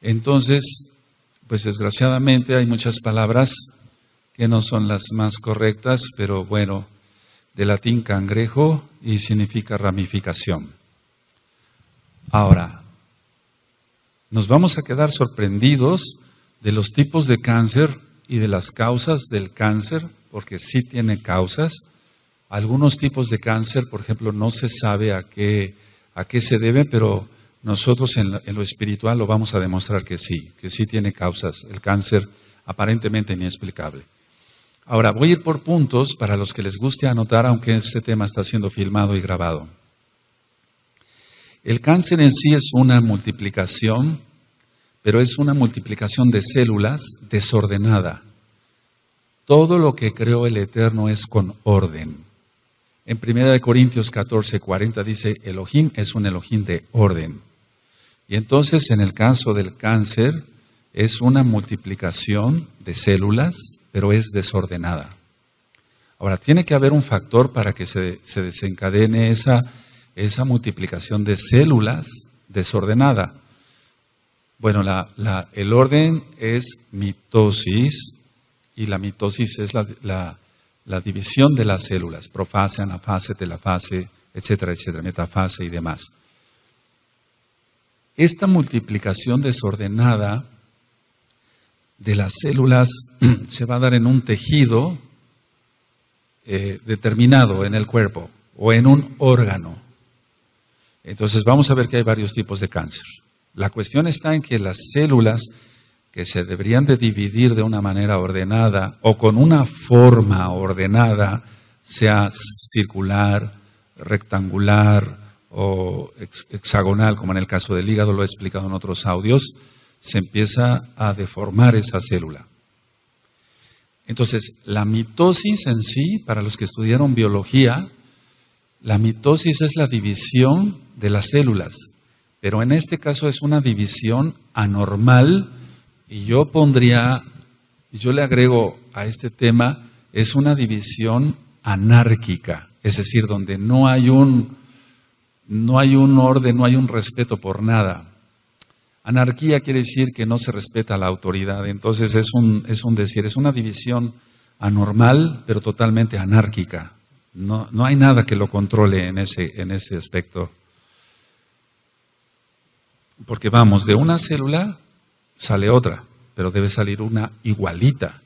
Entonces, pues desgraciadamente hay muchas palabras que no son las más correctas, pero bueno, de latín cangrejo y significa ramificación. Ahora, nos vamos a quedar sorprendidos de los tipos de cáncer y de las causas del cáncer, porque sí tiene causas. Algunos tipos de cáncer, por ejemplo, no se sabe a qué se debe, pero nosotros en lo espiritual lo vamos a demostrar que sí tiene causas. El cáncer aparentemente inexplicable. Ahora, voy a ir por puntos para los que les guste anotar, aunque este tema está siendo filmado y grabado. El cáncer en sí es una multiplicación, pero es una multiplicación de células desordenada. Todo lo que creó el Eterno es con orden. En 1 Corintios 14:40 dice, Elohim es un Elohim de orden. Y entonces, en el caso del cáncer, es una multiplicación de células, pero es desordenada. Ahora, tiene que haber un factor para que se desencadene esa multiplicación de células desordenada. Bueno, el orden es mitosis, y la mitosis es la división de las células, profase, anafase, telafase, etcétera, etcétera, metafase y demás. Esta multiplicación desordenada de las células se va a dar en un tejido determinado en el cuerpo o en un órgano. Entonces vamos a ver que hay varios tipos de cáncer. La cuestión está en que las células que se deberían de dividir de una manera ordenada o con una forma ordenada, sea circular, rectangular o hexagonal, como en el caso del hígado, lo he explicado en otros audios, se empieza a deformar esa célula. Entonces, la mitosis en sí, para los que estudiaron biología, la mitosis es la división de las células, pero en este caso es una división anormal, y yo le agrego a este tema, es una división anárquica, es decir, donde no hay un orden, no hay un respeto por nada. Anarquía quiere decir que no se respeta la autoridad, entonces es una división anormal, pero totalmente anárquica. No hay nada que lo controle en ese aspecto. Porque vamos, de una célula sale otra, pero debe salir una igualita,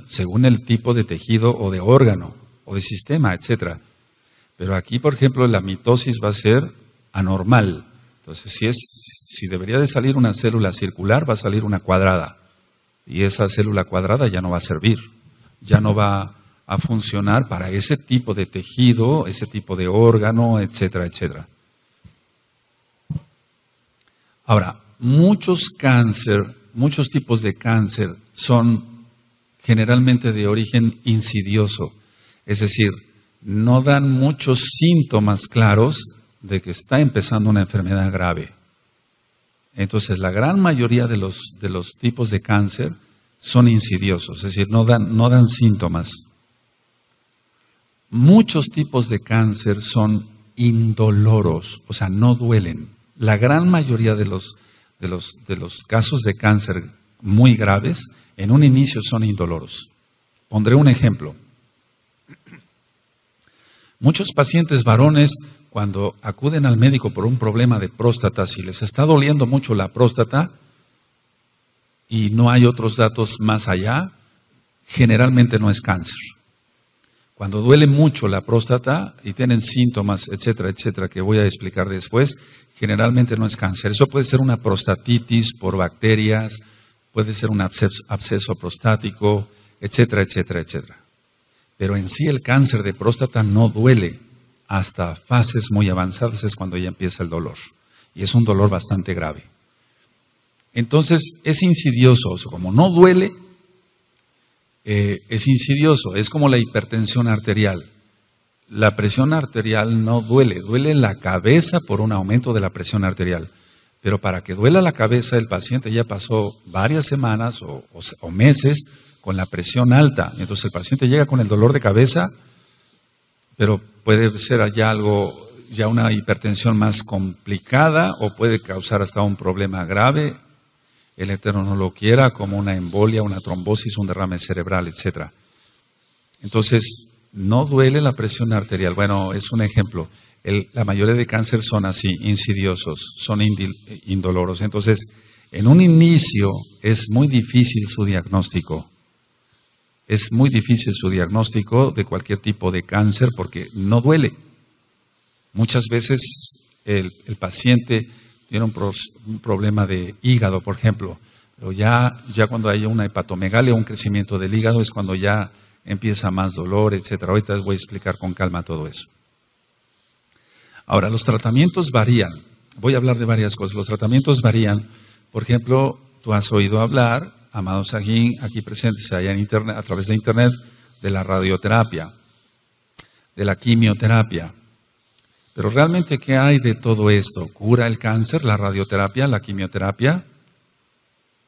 según el tipo de tejido o de órgano o de sistema, etc. Pero aquí, por ejemplo, la mitosis va a ser anormal. Entonces, si debería de salir una célula circular, va a salir una cuadrada. Y esa célula cuadrada ya no va a servir, ya no va a funcionar para ese tipo de tejido, ese tipo de órgano, etcétera, etcétera. Ahora, muchos tipos de cáncer son generalmente de origen insidioso, es decir, no dan muchos síntomas claros de que está empezando una enfermedad grave. Entonces, la gran mayoría de los tipos de cáncer son insidiosos, es decir, no dan síntomas. Muchos tipos de cáncer son indoloros, o sea, no duelen. La gran mayoría de los casos de cáncer muy graves, en un inicio son indoloros. Pondré un ejemplo. Muchos pacientes varones, cuando acuden al médico por un problema de próstata, si les está doliendo mucho la próstata y no hay otros datos más allá, generalmente no es cáncer. Cuando duele mucho la próstata y tienen síntomas, etcétera, etcétera, que voy a explicar después, generalmente no es cáncer. Eso puede ser una prostatitis por bacterias, puede ser un absceso prostático, etcétera, etcétera, etcétera. Pero en sí el cáncer de próstata no duele. Hasta fases muy avanzadas es cuando ya empieza el dolor. Y es un dolor bastante grave. Entonces es insidioso, o sea, como no duele, es insidioso, es como la hipertensión arterial. La presión arterial no duele, duele la cabeza por un aumento de la presión arterial. Pero para que duela la cabeza, el paciente ya pasó varias semanas o meses con la presión alta. Entonces el paciente llega con el dolor de cabeza, pero puede ser ya una hipertensión más complicada o puede causar hasta un problema grave. el Eterno no lo quiera, como una embolia, una trombosis, un derrame cerebral, etc. Entonces, no duele la presión arterial. Bueno, es un ejemplo. La mayoría de cáncer son así, insidiosos, son indoloros. Entonces, en un inicio es muy difícil su diagnóstico. Es muy difícil su diagnóstico de cualquier tipo de cáncer porque no duele. Muchas veces el paciente tiene un problema de hígado, por ejemplo, pero ya cuando hay una hepatomegalia, un crecimiento del hígado, es cuando ya empieza más dolor, etcétera. Ahorita les voy a explicar con calma todo eso. Ahora, los tratamientos varían. Voy a hablar de varias cosas. Los tratamientos varían. Por ejemplo, tú has oído hablar, Amado Saguín, aquí presentes allá en internet, a través de internet, de la radioterapia, de la quimioterapia. Pero realmente, ¿qué hay de todo esto? ¿Cura el cáncer, la radioterapia, la quimioterapia?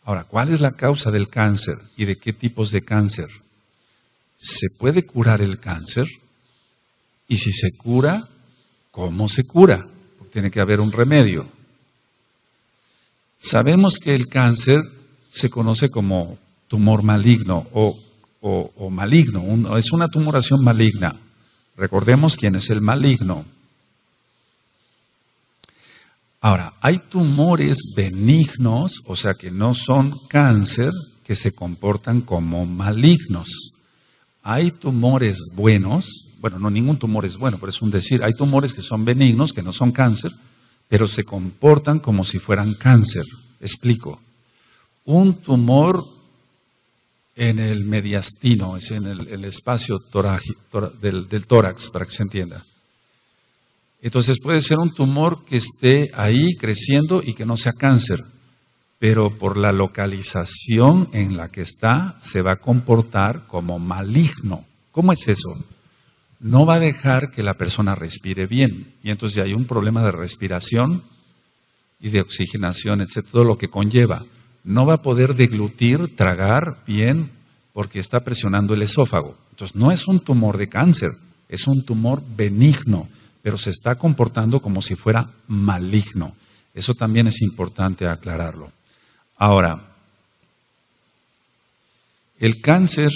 Ahora, ¿cuál es la causa del cáncer y de qué tipos de cáncer? ¿Se puede curar el cáncer? Y si se cura, ¿cómo se cura? Porque tiene que haber un remedio. Sabemos que el cáncer se conoce como tumor maligno o maligno, es una tumoración maligna. Recordemos quién es el maligno. Ahora, hay tumores benignos, o sea que no son cáncer, que se comportan como malignos. Hay tumores buenos, bueno, no ningún tumor es bueno, pero es un decir, hay tumores que son benignos, que no son cáncer, pero se comportan como si fueran cáncer. Explico. Un tumor en el mediastino, es en el espacio del tórax, para que se entienda. Entonces puede ser un tumor que esté ahí creciendo y que no sea cáncer, pero por la localización en la que está, se va a comportar como maligno. ¿Cómo es eso? No va a dejar que la persona respire bien, y entonces hay un problema de respiración y de oxigenación, etc., todo lo que conlleva. No va a poder deglutir, tragar bien, porque está presionando el esófago. Entonces no es un tumor de cáncer, es un tumor benigno, pero se está comportando como si fuera maligno. Eso también es importante aclararlo. Ahora, el cáncer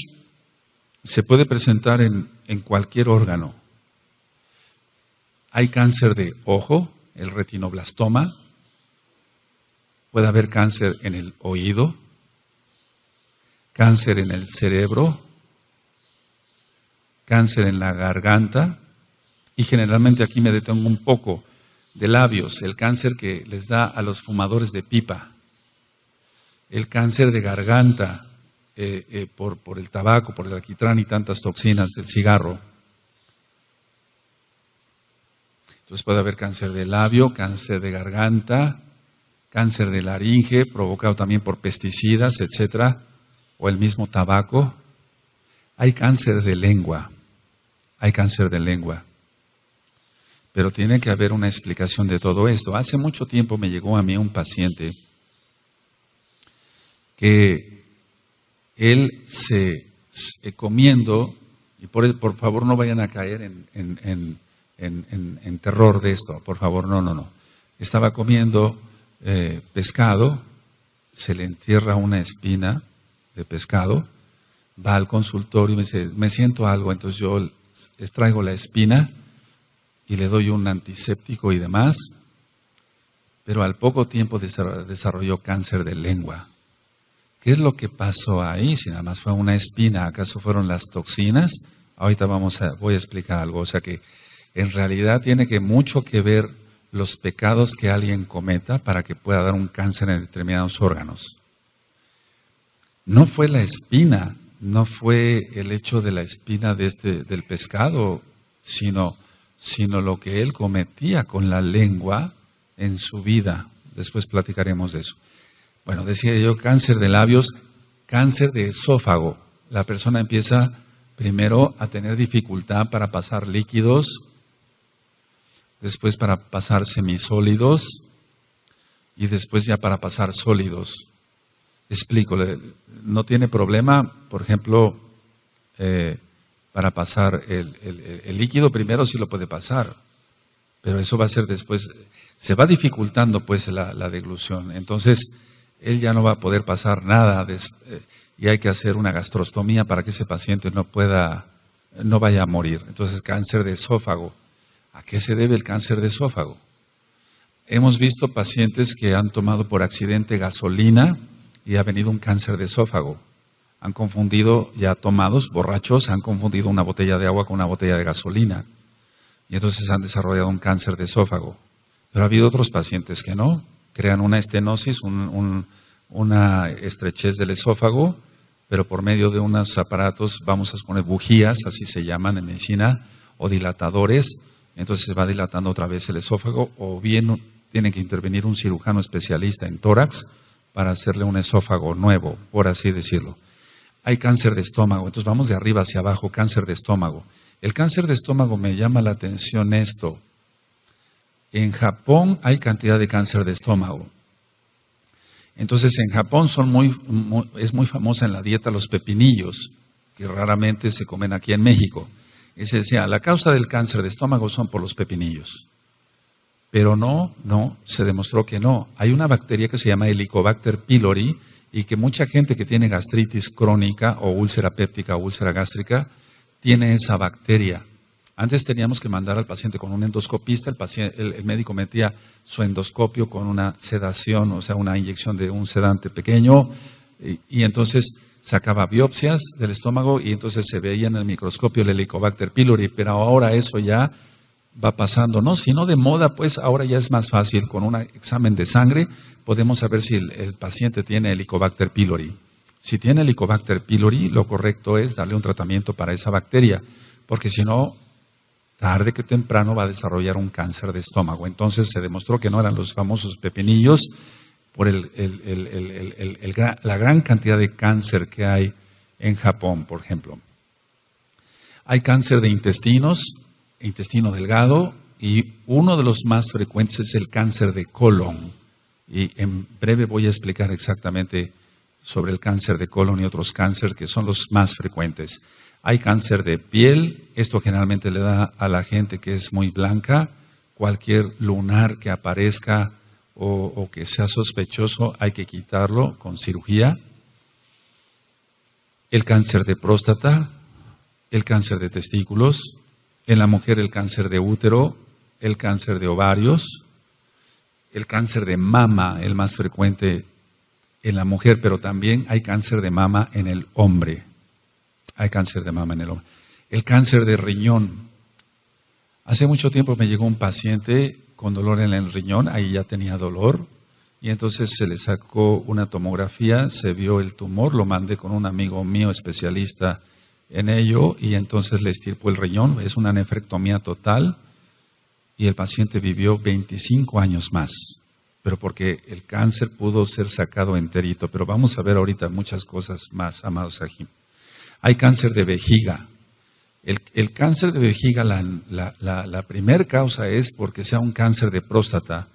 se puede presentar en cualquier órgano. Hay cáncer de ojo, el retinoblastoma. Puede haber cáncer en el oído, cáncer en el cerebro, cáncer en la garganta, y generalmente aquí me detengo un poco de labios, el cáncer que les da a los fumadores de pipa, el cáncer de garganta por el tabaco, por el alquitrán y tantas toxinas del cigarro. Entonces puede haber cáncer de labio, cáncer de garganta, cáncer de laringe, provocado también por pesticidas, etcétera, o el mismo tabaco. Hay cáncer de lengua, pero tiene que haber una explicación de todo esto. Hace mucho tiempo me llegó a mí un paciente que él comiendo, y por favor no vayan a caer en terror de esto, por favor, no. Estaba comiendo pescado, se le entierra una espina de pescado, va al consultorio y me dice, me siento algo, entonces yo extraigo la espina y le doy un antiséptico y demás, pero al poco tiempo desarrolló cáncer de lengua. ¿Qué es lo que pasó ahí? Si nada más fue una espina, ¿acaso fueron las toxinas? Ahorita voy a explicar algo, o sea que en realidad tiene mucho que ver los pecados que alguien cometa para que pueda dar un cáncer en determinados órganos. No fue la espina, no fue el hecho de la espina del pescado, sino lo que él cometía con la lengua en su vida. Después platicaremos de eso. Bueno, decía yo, cáncer de labios, cáncer de esófago. La persona empieza primero a tener dificultad para pasar líquidos, después para pasar semisólidos y después ya para pasar sólidos. Explico, no tiene problema, por ejemplo, para pasar el líquido primero sí lo puede pasar, pero eso va a ser después, se va dificultando pues la deglución. Entonces, él ya no va a poder pasar nada y hay que hacer una gastrostomía para que ese paciente no vaya a morir. Entonces, cáncer de esófago. ¿A qué se debe el cáncer de esófago? Hemos visto pacientes que han tomado por accidente gasolina y ha venido un cáncer de esófago. Han confundido, ya tomados, borrachos, han confundido una botella de agua con una botella de gasolina. Y entonces han desarrollado un cáncer de esófago. Pero ha habido otros pacientes que no, crean una estenosis, una estrechez del esófago, pero por medio de unos aparatos, vamos a poner bujías, así se llaman en medicina, o dilatadores, entonces se va dilatando otra vez el esófago, o bien tiene que intervenir un cirujano especialista en tórax para hacerle un esófago nuevo, por así decirlo. Hay cáncer de estómago, entonces vamos de arriba hacia abajo, cáncer de estómago. El cáncer de estómago me llama la atención esto. En Japón hay cantidad de cáncer de estómago. Entonces en Japón es muy famosa en la dieta los pepinillos, que raramente se comen aquí en México. Y se decía, la causa del cáncer de estómago son por los pepinillos. Pero no, se demostró que no. Hay una bacteria que se llama Helicobacter pylori y que mucha gente que tiene gastritis crónica o úlcera péptica o úlcera gástrica tiene esa bacteria. Antes teníamos que mandar al paciente con un endoscopista, el médico metía su endoscopio con una sedación, o sea, una inyección de un sedante pequeño, y entonces sacaba biopsias del estómago y entonces se veía en el microscopio el Helicobacter pylori, pero ahora eso ya va pasando, no, sino de moda, pues ahora ya es más fácil, con un examen de sangre podemos saber si el paciente tiene Helicobacter pylori. Si tiene Helicobacter pylori, lo correcto es darle un tratamiento para esa bacteria, porque si no, tarde que temprano va a desarrollar un cáncer de estómago. Entonces se demostró que no eran los famosos pepinillos por la gran cantidad de cáncer que hay en Japón, por ejemplo. Hay cáncer de intestinos, intestino delgado, y uno de los más frecuentes es el cáncer de colon. Y en breve voy a explicar exactamente sobre el cáncer de colon y otros cánceres que son los más frecuentes. Hay cáncer de piel, esto generalmente le da a la gente que es muy blanca, cualquier lunar que aparezca o que sea sospechoso hay que quitarlo con cirugía. El cáncer de próstata, el cáncer de testículos, en la mujer el cáncer de útero, el cáncer de ovarios, el cáncer de mama, el más frecuente en la mujer, pero también hay cáncer de mama en el hombre. Hay cáncer de mama en el hombre. El cáncer de riñón. Hace mucho tiempo me llegó un paciente con dolor en el riñón, ahí ya tenía dolor, y entonces se le sacó una tomografía, se vio el tumor, lo mandé con un amigo mío especialista en ello, y entonces le estirpó el riñón, es una nefrectomía total, y el paciente vivió 25 años más, pero porque el cáncer pudo ser sacado enterito, pero vamos a ver ahorita muchas cosas más, amados aquí. Hay cáncer de vejiga. El cáncer de vejiga, la primer causa es porque sea un cáncer de próstata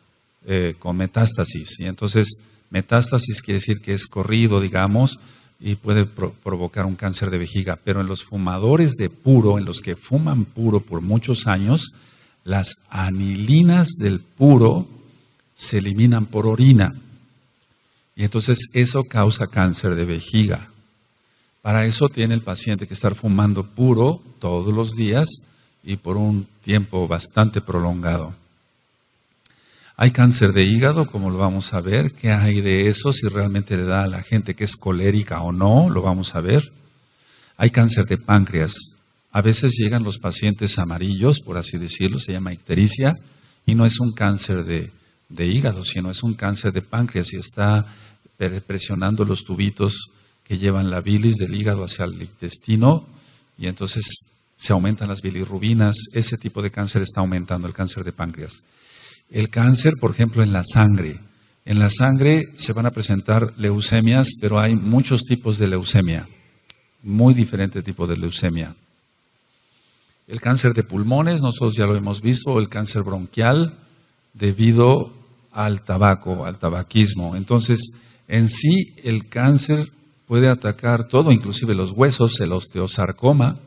con metástasis. Y entonces, metástasis quiere decir que es corrido, digamos, y puede provocar un cáncer de vejiga. Pero en los fumadores de puro, en los que fuman puro por muchos años, las anilinas del puro se eliminan por orina. Y entonces eso causa cáncer de vejiga. Para eso tiene el paciente que estar fumando puro todos los días y por un tiempo bastante prolongado. Hay cáncer de hígado, como lo vamos a ver. ¿Qué hay de eso? Si realmente le da a la gente que es colérica o no, lo vamos a ver. Hay cáncer de páncreas. A veces llegan los pacientes amarillos, por así decirlo, se llama ictericia, y no es un cáncer de hígado, sino es un cáncer de páncreas y está presionando los tubitos que llevan la bilis del hígado hacia el intestino y entonces se aumentan las bilirrubinas. Ese tipo de cáncer está aumentando, el cáncer de páncreas. El cáncer, por ejemplo, en la sangre. En la sangre se van a presentar leucemias, pero hay muchos tipos de leucemia, muy diferente tipo de leucemia. El cáncer de pulmones, nosotros ya lo hemos visto, el cáncer bronquial debido al tabaco, al tabaquismo. Entonces, en sí, el cáncer puede atacar todo, inclusive los huesos, el osteosarcoma,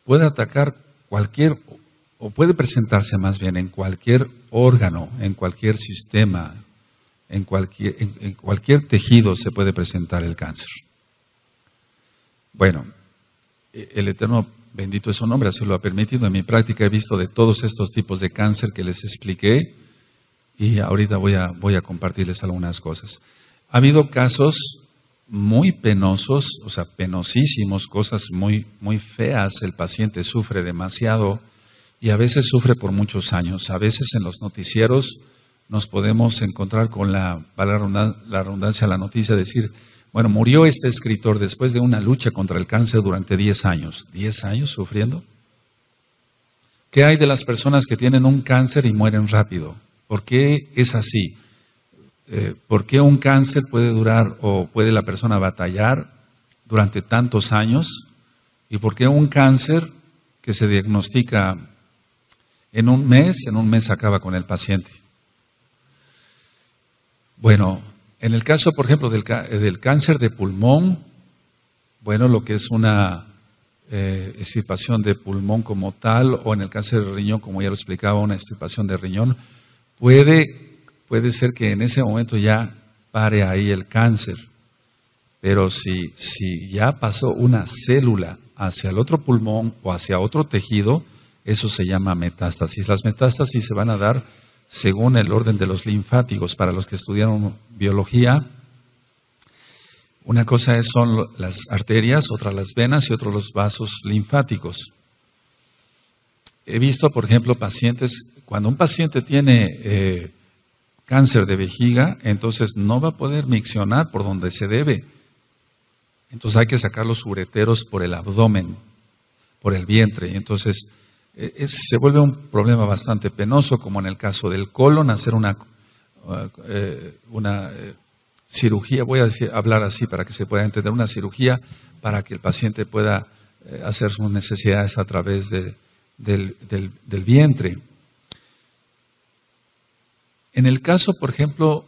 puede atacar cualquier, o puede presentarse más bien en cualquier órgano, en cualquier sistema, en cualquier tejido se puede presentar el cáncer. Bueno, el Eterno, bendito es su nombre, así lo ha permitido. En mi práctica he visto de todos estos tipos de cáncer que les expliqué y ahorita voy a compartirles algunas cosas. Ha habido casos muy penosos, o sea, penosísimos, cosas muy, muy feas. El paciente sufre demasiado y a veces sufre por muchos años. A veces en los noticieros nos podemos encontrar con la redundancia, la noticia, decir, bueno, murió este escritor después de una lucha contra el cáncer durante 10 años. ¿10 años sufriendo? ¿Qué hay de las personas que tienen un cáncer y mueren rápido? ¿Por qué es así? ¿Por qué un cáncer puede durar o puede la persona batallar durante tantos años? ¿Y por qué un cáncer que se diagnostica en un mes acaba con el paciente? Bueno, en el caso, por ejemplo, del cáncer de pulmón, bueno, lo que es una extirpación de pulmón como tal, o en el cáncer de riñón, como ya lo explicaba, una extirpación de riñón, puede ser que en ese momento ya pare ahí el cáncer. Pero si ya pasó una célula hacia el otro pulmón o hacia otro tejido, eso se llama metástasis. Las metástasis se van a dar según el orden de los linfáticos. Para los que estudiaron biología, una cosa son las arterias, otra las venas y otro los vasos linfáticos. He visto, por ejemplo, pacientes, cuando un paciente tiene cáncer de vejiga, entonces no va a poder miccionar por donde se debe. Entonces hay que sacar los ureteros por el abdomen, por el vientre. Y entonces se vuelve un problema bastante penoso, como en el caso del colon, hacer una cirugía, voy a hablar así para que se pueda entender, una cirugía para que el paciente pueda hacer sus necesidades a través del vientre. En el caso, por ejemplo,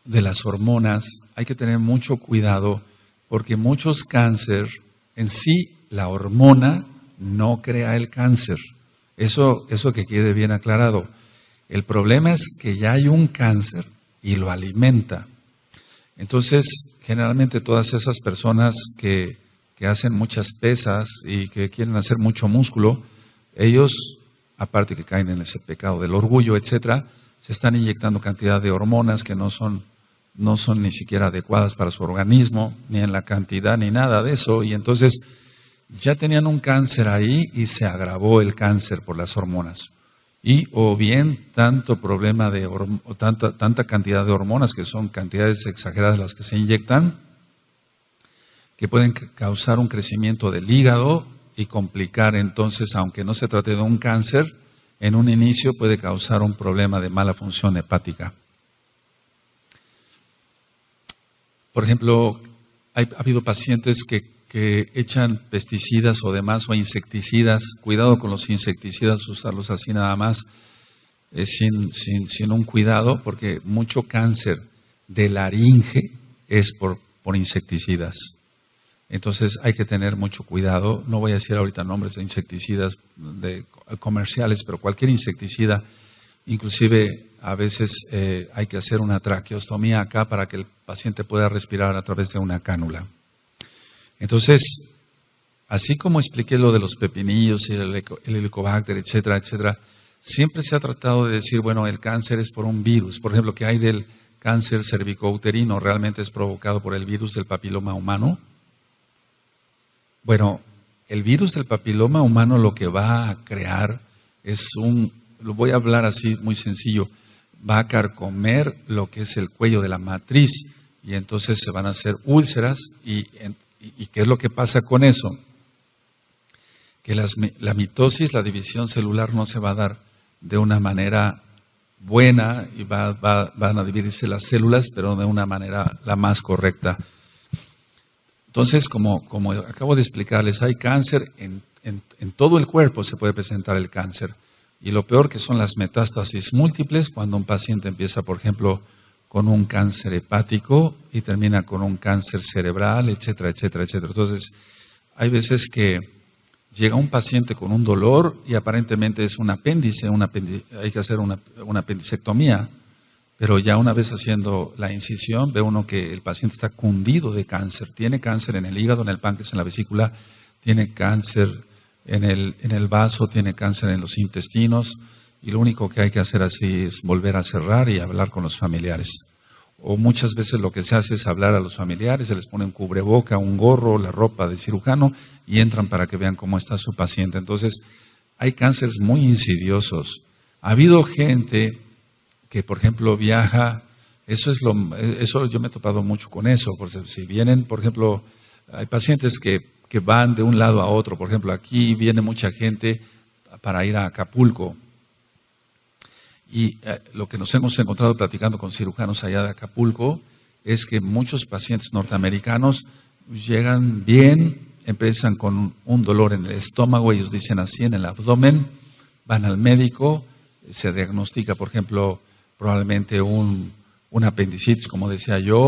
de las hormonas, hay que tener mucho cuidado porque muchos cáncer, en sí, la hormona no crea el cáncer. Eso que quede bien aclarado. El problema es que ya hay un cáncer y lo alimenta. Entonces, generalmente todas esas personas que hacen muchas pesas y que quieren hacer mucho músculo, ellos, aparte que caen en ese pecado del orgullo, etcétera, se están inyectando cantidad de hormonas que no son ni siquiera adecuadas para su organismo, ni en la cantidad, ni nada de eso. Y entonces ya tenían un cáncer ahí y se agravó el cáncer por las hormonas. Y o bien tanto problema tanta cantidad de hormonas, que son cantidades exageradas las que se inyectan, que pueden causar un crecimiento del hígado y complicar entonces, aunque no se trate de un cáncer, en un inicio puede causar un problema de mala función hepática. Por ejemplo, ha habido pacientes que echan pesticidas o demás o insecticidas. Cuidado con los insecticidas, usarlos así nada más, sin un cuidado, porque mucho cáncer de laringe es por insecticidas. Entonces hay que tener mucho cuidado. No voy a decir ahorita nombres de insecticidas comerciales, pero cualquier insecticida, inclusive a veces hay que hacer una traqueostomía acá para que el paciente pueda respirar a través de una cánula. Entonces, así como expliqué lo de los pepinillos y el helicobacter, etcétera, etcétera, siempre se ha tratado de decir, bueno, el cáncer es por un virus. Por ejemplo, que hay del cáncer cervicouterino, realmente es provocado por el virus del papiloma humano. Bueno, el virus del papiloma humano lo que va a crear es lo voy a hablar así muy sencillo, va a carcomer lo que es el cuello de la matriz y entonces se van a hacer úlceras y ¿qué es lo que pasa con eso? Que la mitosis, la división celular no se va a dar de una manera buena y van a dividirse las células, pero de una manera la más correcta. Entonces, como acabo de explicarles, hay cáncer en todo el cuerpo, se puede presentar el cáncer. Y lo peor que son las metástasis múltiples, cuando un paciente empieza, por ejemplo, con un cáncer hepático y termina con un cáncer cerebral, etcétera, etcétera, etcétera. Entonces, hay veces que llega un paciente con un dolor y aparentemente es un apéndice, hay que hacer una apendicectomía, pero ya una vez haciendo la incisión, ve uno que el paciente está cundido de cáncer. Tiene cáncer en el hígado, en el páncreas, en la vesícula, tiene cáncer en el vaso, tiene cáncer en los intestinos, y lo único que hay que hacer así es volver a cerrar y hablar con los familiares. O muchas veces lo que se hace es hablar a los familiares, se les pone un cubreboca, un gorro, la ropa de cirujano, y entran para que vean cómo está su paciente. Entonces, hay cánceres muy insidiosos. Ha habido gente que, por ejemplo, viaja, eso yo me he topado mucho con eso, porque si vienen, por ejemplo, hay pacientes que van de un lado a otro. Por ejemplo, aquí viene mucha gente para ir a Acapulco. Y lo que nos hemos encontrado platicando con cirujanos allá de Acapulco es que muchos pacientes norteamericanos llegan bien, empiezan con un dolor en el estómago, ellos dicen así, en el abdomen, van al médico, se diagnostica, por ejemplo, probablemente un apendicitis, como decía yo,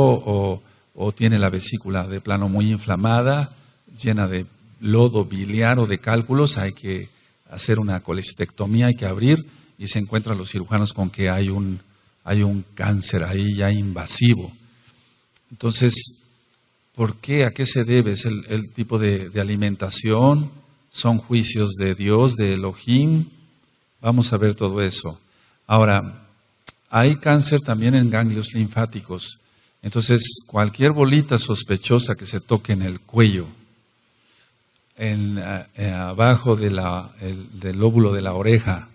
o tiene la vesícula de plano muy inflamada, llena de lodo biliar o de cálculos, hay que hacer una colestectomía, hay que abrir, y se encuentran los cirujanos con que hay un cáncer ahí ya invasivo. Entonces, ¿por qué? ¿A qué se debe? ¿Es el tipo de alimentación? ¿Son juicios de Dios, de Elohim? Vamos a ver todo eso. Ahora, hay cáncer también en ganglios linfáticos. Entonces, cualquier bolita sospechosa que se toque en el cuello, abajo del lóbulo de la oreja,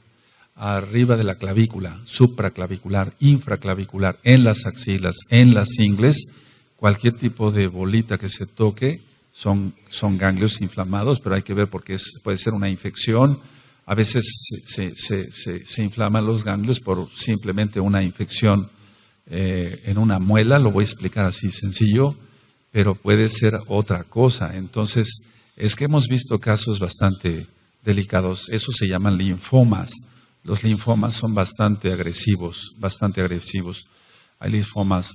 arriba de la clavícula, supraclavicular, infraclavicular, en las axilas, en las ingles, cualquier tipo de bolita que se toque son ganglios inflamados, pero hay que ver porque puede ser una infección. A veces se inflaman los ganglios por simplemente una infección en una muela, lo voy a explicar así sencillo, pero puede ser otra cosa. Entonces, es que hemos visto casos bastante delicados, eso se llaman linfomas. Los linfomas son bastante agresivos. Hay linfomas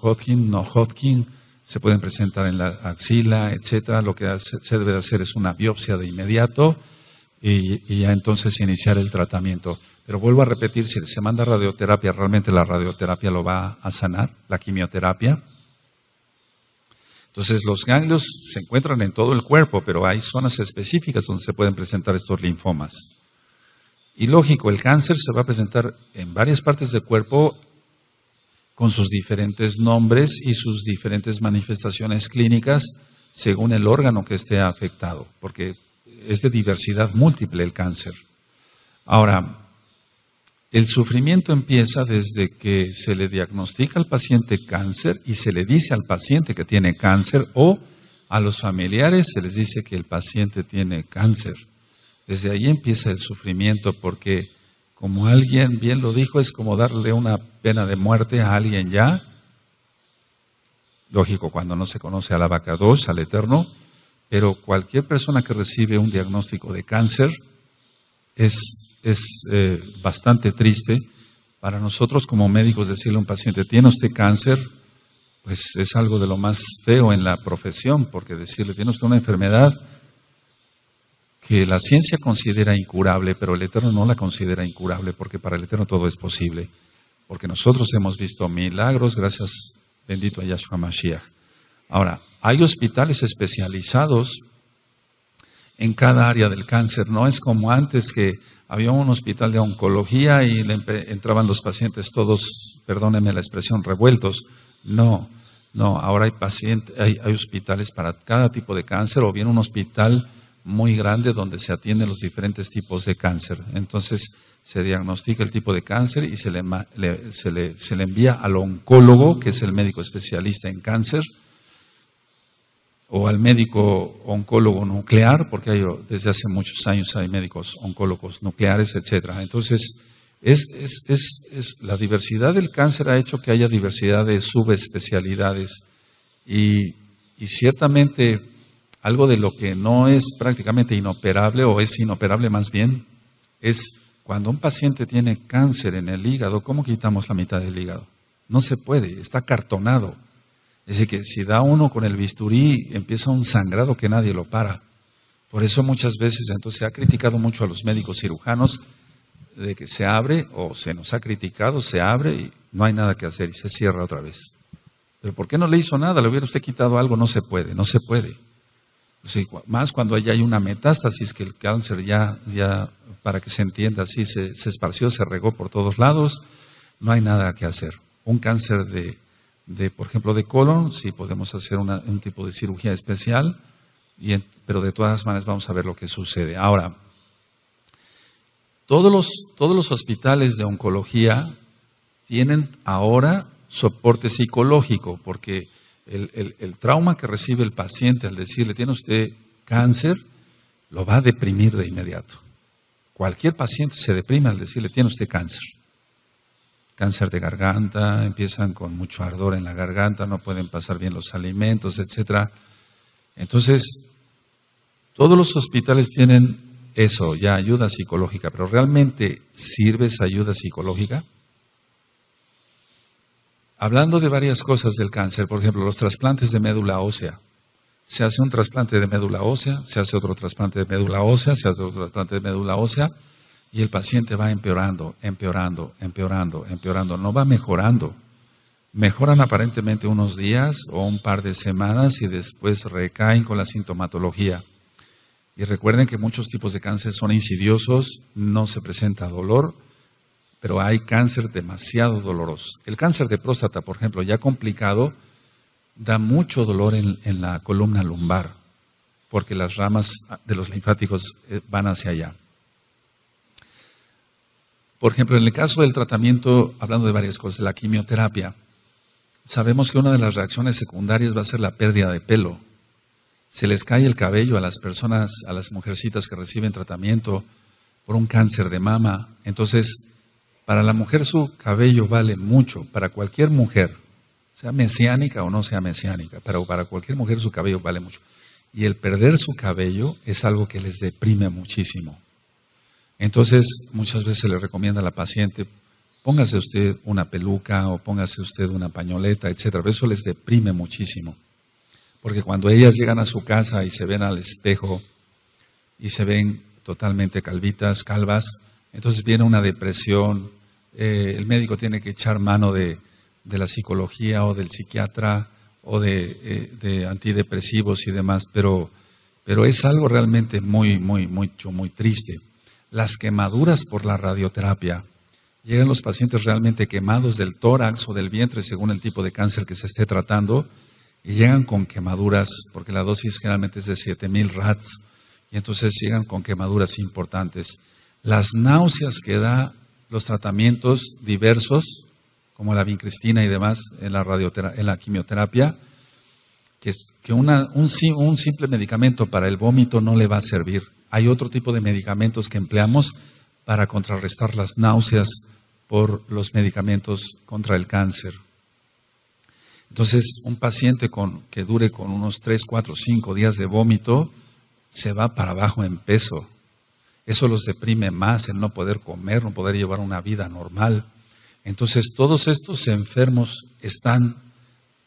Hodgkin, no Hodgkin, se pueden presentar en la axila, etcétera. Lo que se debe hacer es una biopsia de inmediato y ya entonces iniciar el tratamiento. Pero vuelvo a repetir, si se manda radioterapia, realmente la radioterapia lo va a sanar, la quimioterapia. Entonces los ganglios se encuentran en todo el cuerpo, pero hay zonas específicas donde se pueden presentar estos linfomas. Y lógico, el cáncer se va a presentar en varias partes del cuerpo con sus diferentes nombres y sus diferentes manifestaciones clínicas según el órgano que esté afectado, porque es de diversidad múltiple el cáncer. Ahora, el sufrimiento empieza desde que se le diagnostica al paciente cáncer y se le dice al paciente que tiene cáncer, o a los familiares se les dice que el paciente tiene cáncer. Desde ahí empieza el sufrimiento, porque como alguien bien lo dijo, es como darle una pena de muerte a alguien ya. Lógico, cuando no se conoce al Abacadosh, al Eterno, pero cualquier persona que recibe un diagnóstico de cáncer es bastante triste. Para nosotros como médicos decirle a un paciente, ¿tiene usted cáncer? Pues es algo de lo más feo en la profesión, porque decirle, ¿tiene usted una enfermedad que la ciencia considera incurable, pero el Eterno no la considera incurable, porque para el Eterno todo es posible? Porque nosotros hemos visto milagros, gracias, bendito a Yahshua Mashiach. Ahora, hay hospitales especializados en cada área del cáncer. No es como antes, que había un hospital de oncología y entraban los pacientes todos, perdónenme la expresión, revueltos. No, ahora hay hospitales para cada tipo de cáncer, o bien un hospital muy grande donde se atienden los diferentes tipos de cáncer. Entonces se diagnostica el tipo de cáncer y se le envía al oncólogo, que es el médico especialista en cáncer, o al médico oncólogo nuclear, porque desde hace muchos años hay médicos oncólogos nucleares, etcétera. Entonces, la diversidad del cáncer ha hecho que haya diversidad de subespecialidades, y ciertamente algo de lo que no es prácticamente inoperable, o es inoperable más bien, es cuando un paciente tiene cáncer en el hígado. ¿Cómo quitamos la mitad del hígado? No se puede, está cartonado. Es decir, que si da uno con el bisturí, empieza un sangrado que nadie lo para. Por eso muchas veces entonces se ha criticado mucho a los médicos cirujanos de que se abre, o se nos ha criticado, se abre no hay nada que hacer y se cierra otra vez. ¿Pero por qué no le hizo nada? ¿Le hubiera usted quitado algo? No se puede, no se puede. O sea, más cuando ya hay una metástasis, que el cáncer ya para que se entienda así, se esparció, se regó por todos lados, no hay nada que hacer. Un cáncer por ejemplo, de colon, sí podemos hacer un tipo de cirugía especial, pero de todas maneras vamos a ver lo que sucede. Ahora, todos los hospitales de oncología tienen ahora soporte psicológico, porque el trauma que recibe el paciente al decirle, tiene usted cáncer, lo va a deprimir de inmediato. Cualquier paciente se deprime al decirle, tiene usted cáncer. Cáncer de garganta, empiezan con mucho ardor en la garganta, no pueden pasar bien los alimentos, etc. Entonces, todos los hospitales tienen eso, ya ayuda psicológica, pero ¿realmente sirve esa ayuda psicológica? Hablando de varias cosas del cáncer, por ejemplo, los trasplantes de médula ósea. Se hace un trasplante de médula ósea, se hace otro trasplante de médula ósea, se hace otro trasplante de médula ósea, y el paciente va empeorando, no va mejorando. Mejoran aparentemente unos días o un par de semanas y después recaen con la sintomatología. Y recuerden que muchos tipos de cáncer son insidiosos, no se presenta dolor, pero hay cáncer demasiado doloroso. El cáncer de próstata, por ejemplo, ya complicado, da mucho dolor en la columna lumbar, porque las ramas de los linfáticos van hacia allá. Por ejemplo, en el caso del tratamiento, hablando de varias cosas, de la quimioterapia, sabemos que una de las reacciones secundarias va a ser la pérdida de pelo. Se les cae el cabello a las personas, a las mujercitas que reciben tratamiento por un cáncer de mama. Entonces, para la mujer su cabello vale mucho, para cualquier mujer, sea mesiánica o no sea mesiánica, pero para cualquier mujer su cabello vale mucho. Y el perder su cabello es algo que les deprime muchísimo. Entonces, muchas veces se le recomienda a la paciente, póngase usted una peluca o póngase usted una pañoleta, etcétera. Eso les deprime muchísimo. Porque cuando ellas llegan a su casa y se ven al espejo y se ven totalmente calvas, entonces viene una depresión. El médico tiene que echar mano de la psicología o del psiquiatra o de antidepresivos y demás, pero es algo realmente muy triste. Las quemaduras por la radioterapia. Llegan los pacientes realmente quemados del tórax o del vientre según el tipo de cáncer que se esté tratando y llegan con quemaduras, porque la dosis generalmente es de 7,000 rads y entonces llegan con quemaduras importantes. Las náuseas que da los tratamientos diversos, como la vincristina y demás en la quimioterapia, que un simple medicamento para el vómito no le va a servir. Hay otro tipo de medicamentos que empleamos para contrarrestar las náuseas por los medicamentos contra el cáncer. Entonces, un paciente que dure con unos 3, 4, 5 días de vómito, se va para abajo en peso. Eso los deprime más, el no poder comer, no poder llevar una vida normal. Entonces, todos estos enfermos están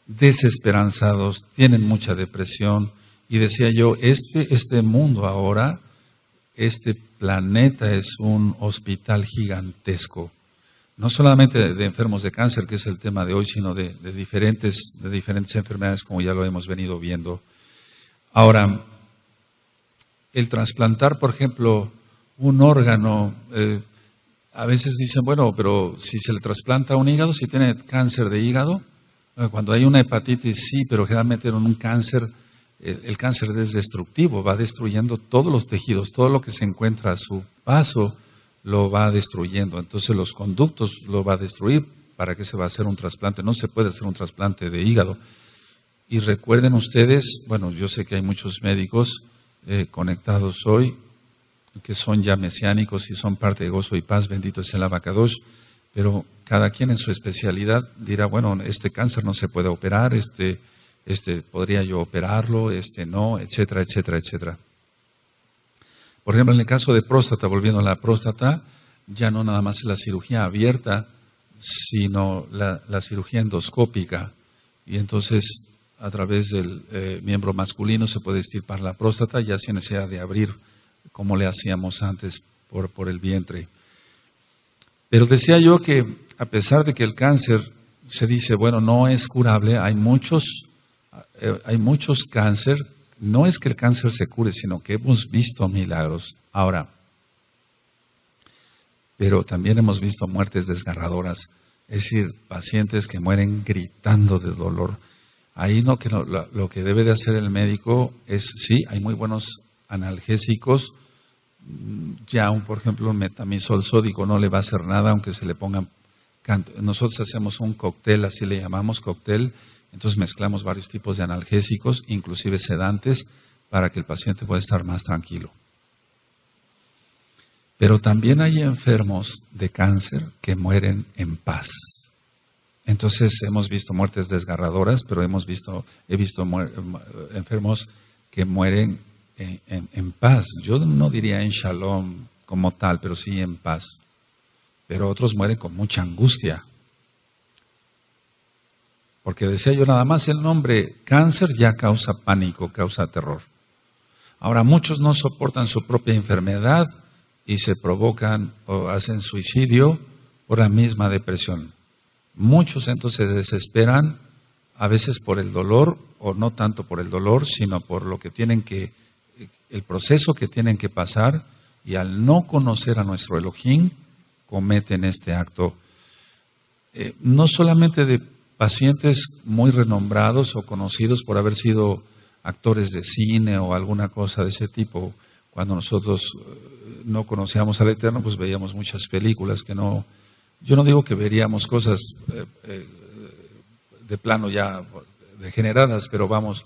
desesperanzados, tienen mucha depresión. Y decía yo, este mundo ahora, este planeta es un hospital gigantesco. No solamente de enfermos de cáncer, que es el tema de hoy, sino de diferentes enfermedades, como ya lo hemos venido viendo. Ahora, el trasplantar, por ejemplo, un órgano, a veces dicen, bueno, pero si se le trasplanta un hígado, si tiene cáncer de hígado, cuando hay una hepatitis sí, pero generalmente en un cáncer, el cáncer es destructivo, va destruyendo todos los tejidos, todo lo que se encuentra a su paso lo va destruyendo. Entonces los conductos lo va a destruir. ¿Para qué se va a hacer un trasplante? No se puede hacer un trasplante de hígado. Y recuerden ustedes, bueno, yo sé que hay muchos médicos conectados hoy que son ya mesiánicos y son parte de Gozo y Paz, bendito es el Abacadosh, pero cada quien en su especialidad dirá, bueno, este cáncer no se puede operar, este podría yo operarlo, no, etcétera, etcétera, etcétera. Por ejemplo, en el caso de próstata, volviendo a la próstata, ya no nada más la cirugía abierta, sino la cirugía endoscópica. Y entonces, a través del miembro masculino se puede extirpar la próstata, ya sin necesidad de abrir, como le hacíamos antes por el vientre. Pero decía yo que a pesar de que el cáncer se dice, bueno, no es curable, hay muchos cáncer. No es que el cáncer se cure, sino que hemos visto milagros. Ahora, pero también hemos visto muertes desgarradoras, es decir, pacientes que mueren gritando de dolor. Ahí lo que debe de hacer el médico es, sí, hay muy buenos analgésicos, ya por ejemplo un metamizol sódico no le va a hacer nada aunque se le pongan, nosotros hacemos un cóctel, así le llamamos cóctel, entonces mezclamos varios tipos de analgésicos, inclusive sedantes, para que el paciente pueda estar más tranquilo. Pero también hay enfermos de cáncer que mueren en paz. Entonces hemos visto muertes desgarradoras, pero he visto enfermos que mueren en paz. Yo no diría en shalom como tal, pero sí en paz. Pero otros mueren con mucha angustia. Porque decía yo, nada más el nombre cáncer ya causa pánico, causa terror. Ahora muchos no soportan su propia enfermedad y se provocan o hacen suicidio por la misma depresión. Muchos entonces se desesperan, a veces por el dolor, o no tanto por el dolor, sino por lo que el proceso que tienen que pasar, y al no conocer a nuestro Elohim, cometen este acto. No solamente de pacientes muy renombrados o conocidos por haber sido actores de cine o alguna cosa de ese tipo. Cuando nosotros no conocíamos al Eterno, pues veíamos muchas películas que no... Yo no digo que veríamos cosas de plano ya degeneradas, pero vamos,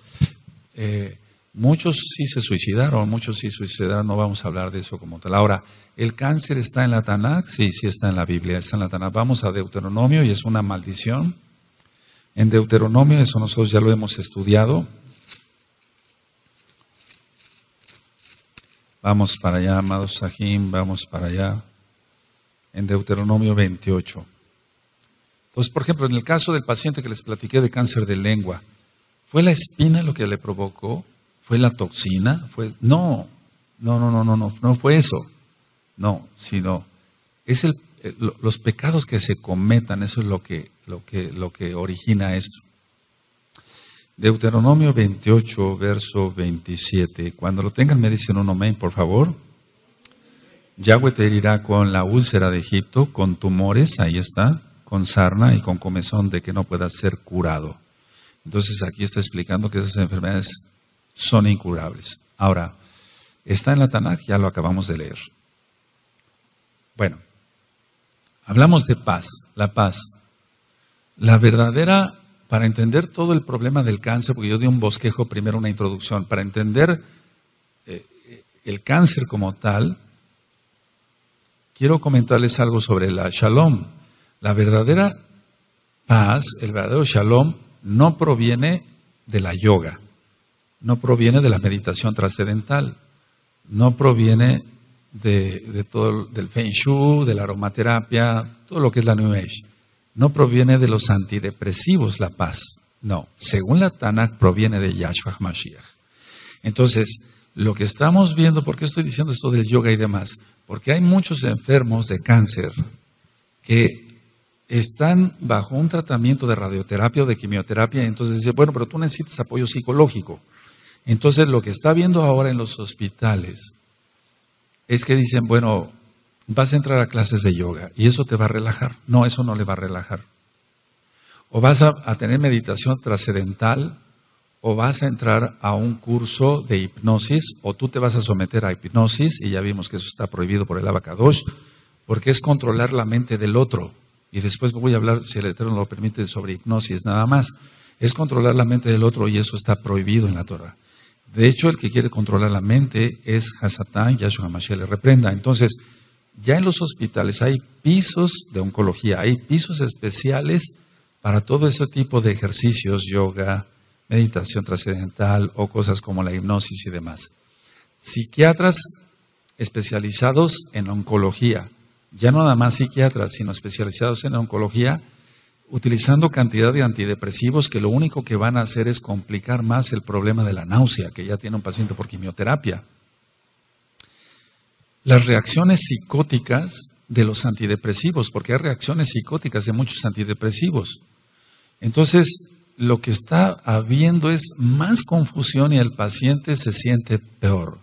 muchos sí se suicidaron, no vamos a hablar de eso como tal. Ahora, ¿el cáncer está en la Tanakh? Sí, sí está en la Biblia, está en la Tanakh. Vamos a Deuteronomio y es una maldición. En Deuteronomio, eso nosotros ya lo hemos estudiado. Vamos para allá, amados Sahim, vamos para allá. En Deuteronomio 28. Entonces, por ejemplo, en el caso del paciente que les platiqué de cáncer de lengua, ¿fue la espina lo que le provocó? ¿Fue la toxina? No fue eso. No, sino es los pecados que se cometan, eso es lo que origina esto. Deuteronomio 28, verso 27. Cuando lo tengan me dicen un amén, por favor. Yahweh te herirá con la úlcera de Egipto, con tumores, ahí está, con sarna y con comezón de que no pueda ser curado. Entonces aquí está explicando que esas enfermedades son incurables. Ahora, está en la Tanakh, ya lo acabamos de leer. Bueno, hablamos de paz, la paz. La verdadera, para entender todo el problema del cáncer, porque yo di un bosquejo primero, una introducción, para entender el cáncer como tal, quiero comentarles algo sobre la shalom. La verdadera paz, el verdadero shalom, no proviene de la yoga, no proviene de la meditación trascendental, no proviene de todo, del feng shui, de la aromaterapia, todo lo que es la New Age. No proviene de los antidepresivos la paz, no. Según la Tanakh proviene de Yahshua HaMashiach. Entonces, lo que estamos viendo, ¿por qué estoy diciendo esto del yoga y demás? Porque hay muchos enfermos de cáncer que están bajo un tratamiento de radioterapia o de quimioterapia, y entonces dicen, bueno, pero tú necesitas apoyo psicológico. Entonces, lo que está viendo ahora en los hospitales es que dicen, bueno, vas a entrar a clases de yoga y eso te va a relajar. No, eso no le va a relajar. O vas a tener meditación trascendental, o vas a entrar a un curso de hipnosis, o tú te vas a someter a hipnosis, y ya vimos que eso está prohibido por el Abacadosh, porque es controlar la mente del otro. Y después voy a hablar, si el Eterno lo permite, sobre hipnosis nada más. Es controlar la mente del otro y eso está prohibido en la Torah. De hecho, el que quiere controlar la mente es Hasatán, Yahshua HaMashiach le reprenda. Entonces, ya en los hospitales hay pisos de oncología, hay pisos especiales para todo ese tipo de ejercicios, yoga, meditación trascendental o cosas como la hipnosis y demás. Psiquiatras especializados en oncología, ya no nada más psiquiatras, sino especializados en oncología, utilizando cantidad de antidepresivos que lo único que van a hacer es complicar más el problema de la náusea que ya tiene un paciente por quimioterapia. Las reacciones psicóticas de los antidepresivos, porque hay reacciones psicóticas de muchos antidepresivos. Entonces, lo que está habiendo es más confusión y el paciente se siente peor.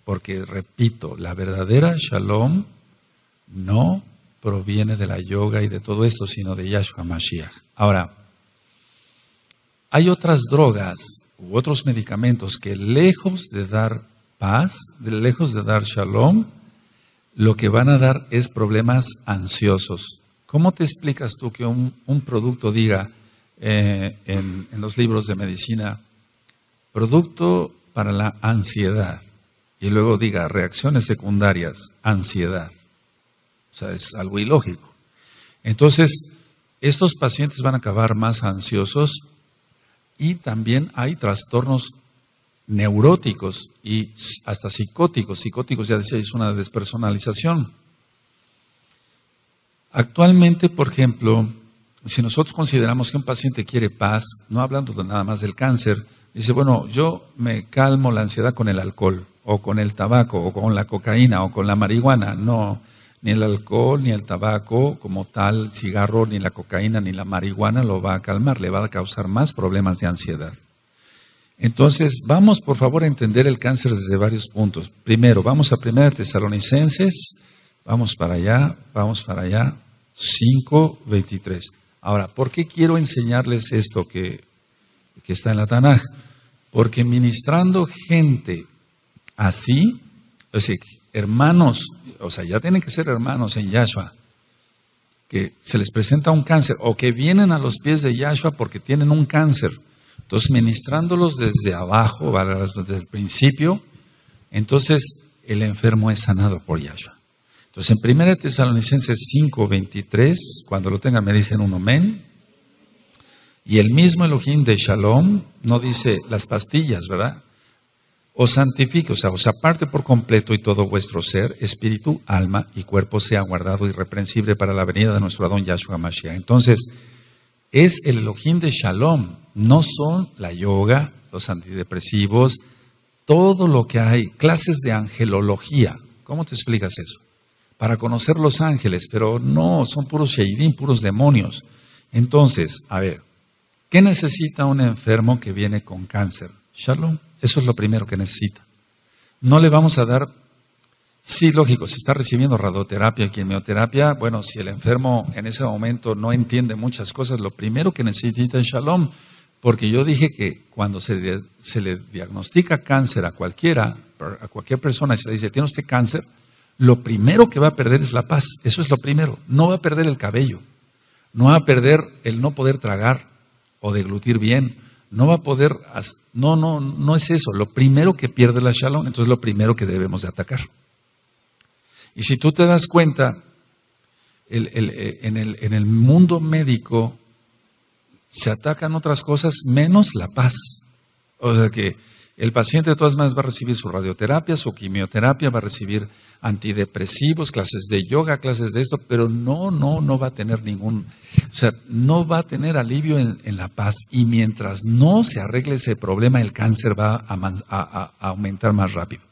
Porque, repito, la verdadera Shalom no proviene de la yoga y de todo esto, sino de Yahshua Mashiach. Ahora, hay otras drogas u otros medicamentos que lejos de dar paz, lejos de dar Shalom, lo que van a dar es problemas ansiosos. ¿Cómo te explicas tú que un producto diga en los libros de medicina, producto para la ansiedad, y luego diga reacciones secundarias, ansiedad? O sea, es algo ilógico. Entonces, estos pacientes van a acabar más ansiosos y también hay trastornos neuróticos y hasta psicóticos. Psicóticos, ya decía, es una despersonalización. Actualmente, por ejemplo, si nosotros consideramos que un paciente quiere paz, no hablando nada más del cáncer, dice, bueno, yo me calmo la ansiedad con el alcohol, o con el tabaco, o con la cocaína, o con la marihuana. No, ni el alcohol, ni el tabaco como tal, el cigarro, ni la cocaína, ni la marihuana lo va a calmar, le va a causar más problemas de ansiedad. Entonces, vamos por favor a entender el cáncer desde varios puntos. Primero, vamos a 1 Tesalonicenses, vamos para allá, 5:23. Ahora, ¿por qué quiero enseñarles esto que está en la Tanaj? Porque ministrando gente así, o sea, hermanos, o sea, ya tienen que ser hermanos en Yahshua, que se les presenta un cáncer, o que vienen a los pies de Yahshua porque tienen un cáncer. Entonces, ministrándolos desde abajo, desde el principio, entonces el enfermo es sanado por Yahshua. Entonces, en 1 Tesalonicenses 5:23, cuando lo tengan me dicen un amén. Y el mismo Elohim de Shalom no dice las pastillas, ¿verdad? Os santifique, o sea, os aparte por completo y todo vuestro ser, espíritu, alma y cuerpo sea guardado irreprensible para la venida de nuestro Adón Yahshua Mashiach. Entonces, es el Elohim de Shalom, no son la yoga, los antidepresivos, todo lo que hay, clases de angelología. ¿Cómo te explicas eso? Para conocer los ángeles, pero no, son puros sheidim, puros demonios. Entonces, a ver, ¿qué necesita un enfermo que viene con cáncer? Shalom, eso es lo primero que necesita. No le vamos a dar, sí, lógico, si está recibiendo radioterapia y quimioterapia, bueno, si el enfermo en ese momento no entiende muchas cosas, lo primero que necesita es Shalom, porque yo dije que cuando se le diagnostica cáncer a cualquier persona y se le dice, ¿tiene usted cáncer? Lo primero que va a perder es la paz, eso es lo primero. No va a perder el cabello, no va a perder el no poder tragar o deglutir bien, no va a poder, no es eso. Lo primero que pierde la Shalom, entonces lo primero que debemos de atacar. Y si tú te das cuenta, en el mundo médico se atacan otras cosas menos la paz. O sea que el paciente de todas maneras va a recibir su radioterapia, su quimioterapia, va a recibir antidepresivos, clases de yoga, clases de esto, pero no va a tener no va a tener alivio en la paz. Y mientras no se arregle ese problema, el cáncer va a aumentar más rápido.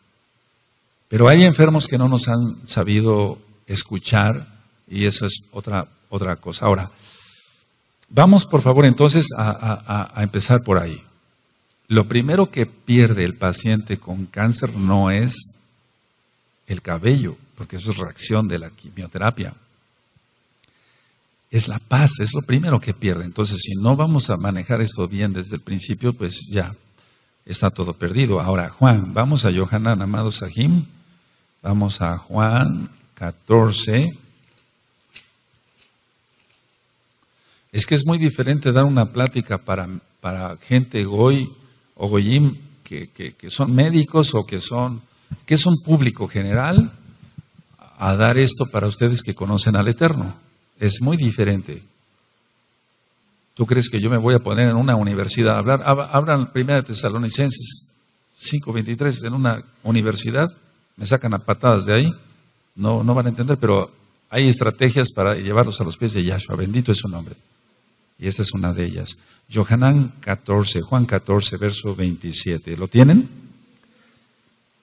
Pero hay enfermos que no nos han sabido escuchar y eso es otra cosa. Ahora, vamos por favor entonces a empezar por ahí. Lo primero que pierde el paciente con cáncer no es el cabello, porque eso es reacción de la quimioterapia. Es la paz, es lo primero que pierde. Entonces, si no vamos a manejar esto bien desde el principio, pues ya está todo perdido. Ahora, Juan, vamos a Yohanan, amado Sahim. Vamos a Juan 14. Es que es muy diferente dar una plática para gente goy o goyim que son médicos o que es un público general, a dar esto para ustedes que conocen al Eterno. Es muy diferente. ¿Tú crees que yo me voy a poner en una universidad a hablar? Abran 1 Tesalonicenses 5:23 en una universidad, me sacan a patadas de ahí, no van a entender, pero hay estrategias para llevarlos a los pies de Yahshua, bendito es su nombre. Y esta es una de ellas. Juan 14, verso 27. ¿Lo tienen?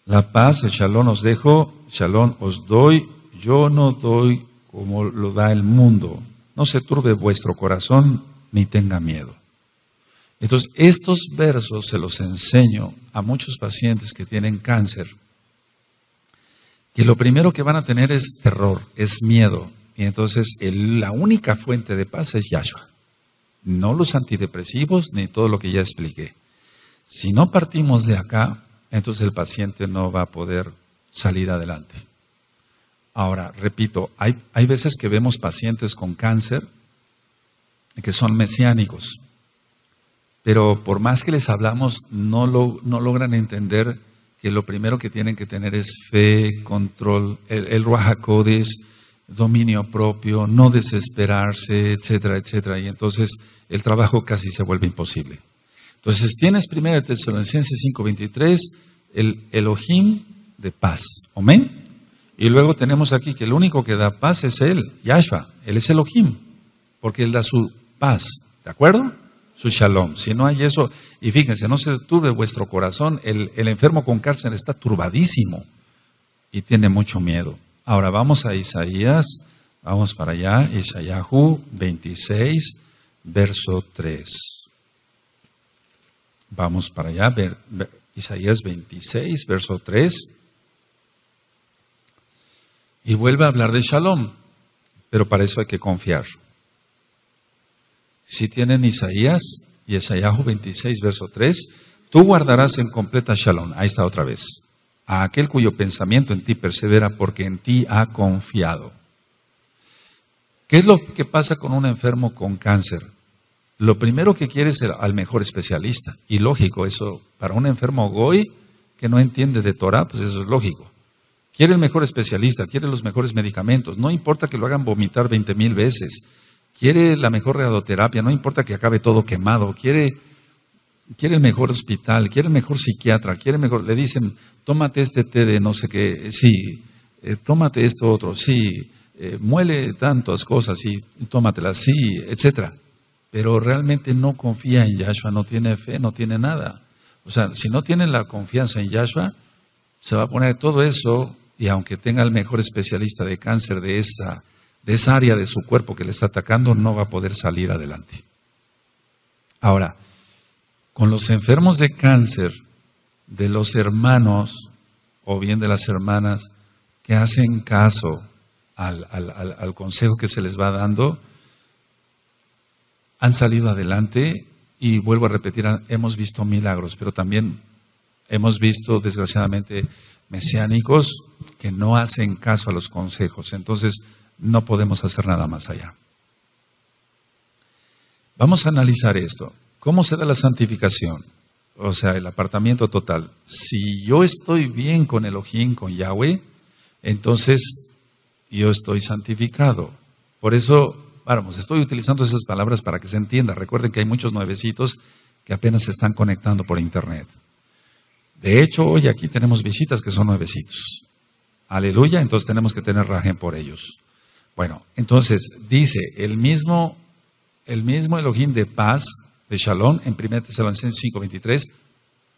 La paz, el shalom os dejo, shalom os doy. Yo no doy como lo da el mundo. No se turbe vuestro corazón ni tenga miedo. Entonces, estos versos se los enseño a muchos pacientes que tienen cáncer, que lo primero que van a tener es terror, es miedo. Y entonces la única fuente de paz es Yahshua. No los antidepresivos ni todo lo que ya expliqué. Si no partimos de acá, entonces el paciente no va a poder salir adelante. Ahora, repito, hay veces que vemos pacientes con cáncer que son mesiánicos, pero por más que les hablamos, no logran entender que lo primero que tienen que tener es fe, control, el Ruach HaKodesh, dominio propio, no desesperarse, etcétera, etcétera. Y entonces el trabajo casi se vuelve imposible. Entonces tienes 1 Tesalonicenses 5:23, el Elohim de paz. Amén. Y luego tenemos aquí que el único que da paz es Él, Yahshua. Él es Elohim, porque Él da su paz. ¿De acuerdo? Su shalom. Si no hay eso, y fíjense, no se turbe vuestro corazón, el enfermo con cáncer está turbadísimo y tiene mucho miedo. Ahora vamos a Isaías, vamos para allá, Isayahu 26, verso 3. Vamos para allá, Isaías 26, verso 3. Y vuelve a hablar de shalom, pero para eso hay que confiar. Si tienen Isaías y Isayahu 26, verso 3, tú guardarás en completa shalom. Ahí está otra vez. A aquel cuyo pensamiento en ti persevera porque en ti ha confiado. ¿Qué es lo que pasa con un enfermo con cáncer? Lo primero que quiere es al mejor especialista. Y lógico, eso para un enfermo goy que no entiende de Torah, pues eso es lógico. Quiere el mejor especialista, quiere los mejores medicamentos. No importa que lo hagan vomitar 20,000 veces. Quiere la mejor radioterapia, no importa que acabe todo quemado. Quiere el mejor hospital, quiere el mejor psiquiatra, le dicen, tómate este té de no sé qué, sí, tómate esto otro, sí, muele tantas cosas, sí, tómatelas, sí, etcétera. Pero realmente no confía en Yahshua, no tiene fe, no tiene nada. O sea, si no tiene la confianza en Yahshua, se va a poner todo eso, y aunque tenga el mejor especialista de cáncer de esa área de su cuerpo que le está atacando, no va a poder salir adelante. Ahora, con los enfermos de cáncer, de los hermanos o bien de las hermanas que hacen caso al consejo que se les va dando, han salido adelante y vuelvo a repetir, hemos visto milagros, pero también hemos visto desgraciadamente mesiánicos que no hacen caso a los consejos, entonces no podemos hacer nada más allá. Vamos a analizar esto. ¿Cómo se da la santificación? O sea, el apartamiento total. Si yo estoy bien con Elohim, con Yahweh, entonces yo estoy santificado. Por eso, vamos, estoy utilizando esas palabras para que se entienda. Recuerden que hay muchos nuevecitos que apenas se están conectando por internet. De hecho, hoy aquí tenemos visitas que son nuevecitos. Aleluya, entonces tenemos que tener rajen por ellos. Bueno, entonces dice el mismo Elohim de paz, de Shalom, en 1 Tesalonicenses 5:23,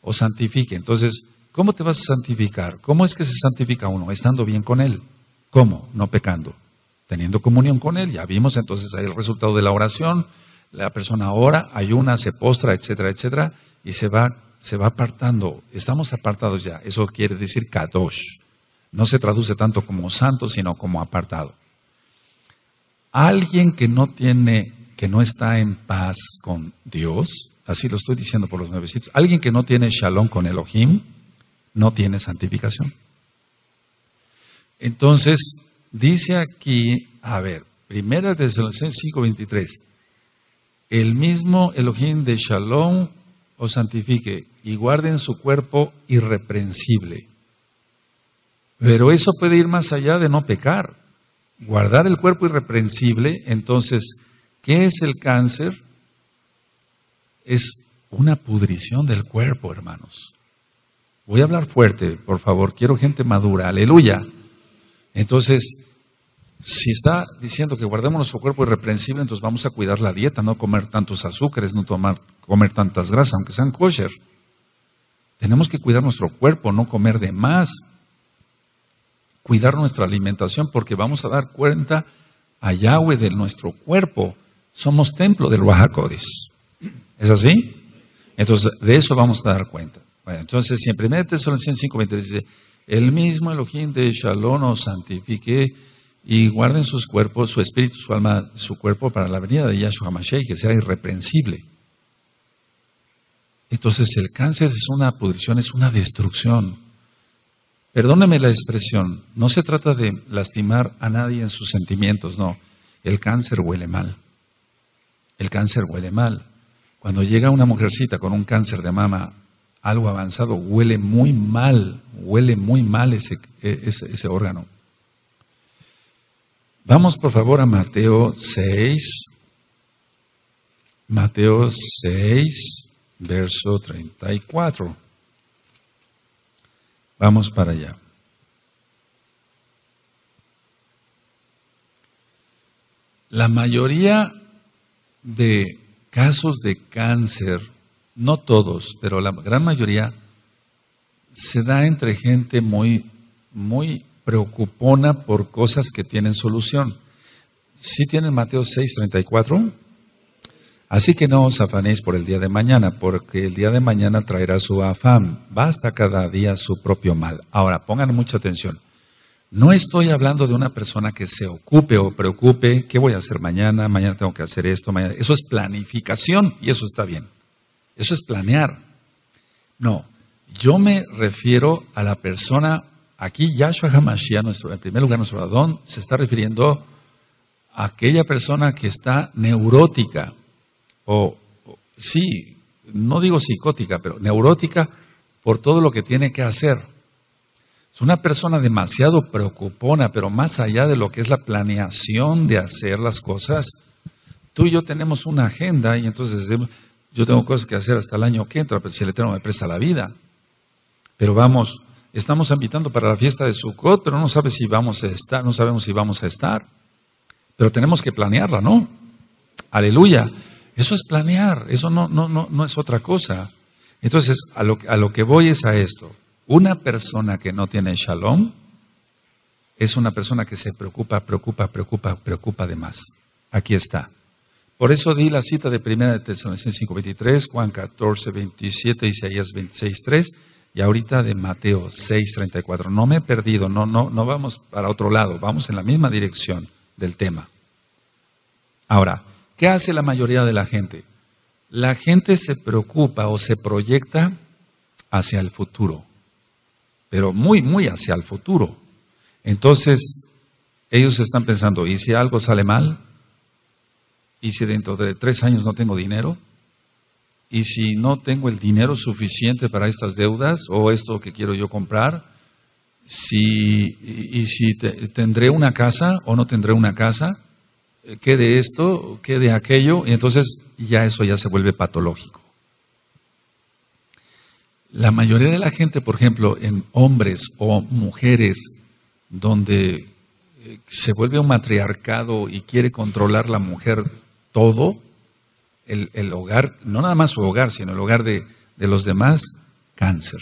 os santifique. Entonces, ¿cómo te vas a santificar? ¿Cómo es que se santifica uno? Estando bien con Él. ¿Cómo? No pecando. Teniendo comunión con Él. Ya vimos entonces ahí el resultado de la oración. La persona ora, ayuna, se postra, etcétera, etcétera, y se va apartando. Estamos apartados ya. Eso quiere decir kadosh. No se traduce tanto como santo, sino como apartado. Alguien que no está en paz con Dios, así lo estoy diciendo por los nuevecitos, alguien que no tiene shalom con Elohim, no tiene santificación. Entonces, dice aquí, 1 Tesalonicenses 5:23, el mismo Elohim de shalom os santifique y guarden su cuerpo irreprensible. Pero eso puede ir más allá de no pecar. Guardar el cuerpo irreprensible, entonces, ¿qué es el cáncer? Es una pudrición del cuerpo, hermanos. Voy a hablar fuerte, por favor. Quiero gente madura. Aleluya. Entonces, si está diciendo que guardemos nuestro cuerpo irreprensible, entonces vamos a cuidar la dieta, no comer tantos azúcares, no comer tantas grasas, aunque sean kosher. Tenemos que cuidar nuestro cuerpo, no comer de más. cuidar nuestra alimentación porque vamos a dar cuenta a Yahweh de nuestro cuerpo. Somos templo del Ruach HaKodesh. ¿Es así? Entonces, de eso vamos a dar cuenta. Bueno, entonces, si en 1 Tesalonicenses 5:23 dice, el mismo Elohim de Shalom os santifique y guarden sus cuerpos, su espíritu, su alma, su cuerpo para la venida de Yahshua HaMashiach, que sea irreprensible. Entonces, el cáncer es una pudrición, es una destrucción. Perdóneme la expresión, no se trata de lastimar a nadie en sus sentimientos, no. El cáncer huele mal. El cáncer huele mal. Cuando llega una mujercita con un cáncer de mama, algo avanzado, huele muy mal ese órgano. Vamos por favor a Mateo 6, verso 34. Vamos para allá. La mayoría de casos de cáncer, no todos, pero la gran mayoría, se da entre gente muy preocupona por cosas que tienen solución. ¿Sí tienen Mateo 6:34? Así que no os afanéis por el día de mañana, porque el día de mañana traerá su afán. Basta cada día su propio mal. Ahora, pongan mucha atención. No estoy hablando de una persona que se ocupe o preocupe, ¿qué voy a hacer mañana? Mañana tengo que hacer esto, mañana. Eso es planificación y eso está bien. Eso es planear. No, yo me refiero a la persona, aquí Yahshua HaMashiach, en primer lugar nuestro Adón, se está refiriendo a aquella persona que está neurótica, sí, no digo psicótica, pero neurótica por todo lo que tiene que hacer. Es una persona demasiado preocupona, pero más allá de lo que es la planeación de hacer las cosas, tú y yo tenemos una agenda y entonces decimos, yo tengo cosas que hacer hasta el año que entra, pero si el Eterno me presta la vida. Pero vamos, estamos invitando para la fiesta de Sukkot, pero no sabemos si vamos a estar. Pero tenemos que planearla, ¿no? Aleluya. Eso es planear, eso no es otra cosa. Entonces, a lo que voy es a esto. Una persona que no tiene shalom es una persona que se preocupa de más. Aquí está. Por eso di la cita de 1 Tesalonicenses 5:23, Juan 14:27, Isaías 26:3 y ahorita de Mateo 6:34. No me he perdido, no vamos para otro lado, vamos en la misma dirección del tema. Ahora, ¿qué hace la mayoría de la gente? La gente se preocupa o se proyecta hacia el futuro, pero muy hacia el futuro. Entonces, ellos están pensando, ¿y si algo sale mal? ¿Y si dentro de 3 años no tengo dinero? ¿Y si no tengo el dinero suficiente para estas deudas o esto que quiero yo comprar? ¿Y si tendré una casa o no tendré una casa? ¿Qué de esto? ¿Qué de aquello? Y entonces eso ya se vuelve patológico. La mayoría de la gente, por ejemplo, en hombres o mujeres, donde se vuelve un matriarcado y quiere controlar la mujer todo, el hogar, no nada más su hogar, sino el hogar de los demás, cáncer.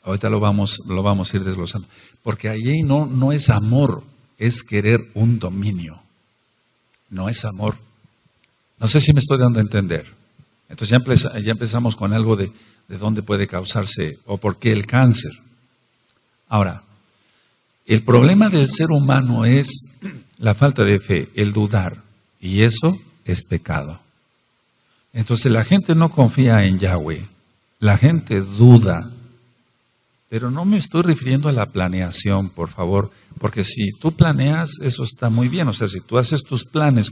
Ahorita lo vamos a ir desglosando. Porque allí no es amor, es querer un dominio. No es amor. No sé si me estoy dando a entender. Entonces ya empezamos con algo de dónde puede causarse o por qué el cáncer. Ahora, el problema del ser humano es la falta de fe, el dudar. Y eso es pecado. Entonces la gente no confía en Yahweh. La gente duda. Pero no me estoy refiriendo a la planeación, por favor. Porque si tú planeas, eso está muy bien. O sea, si tú haces tus planes,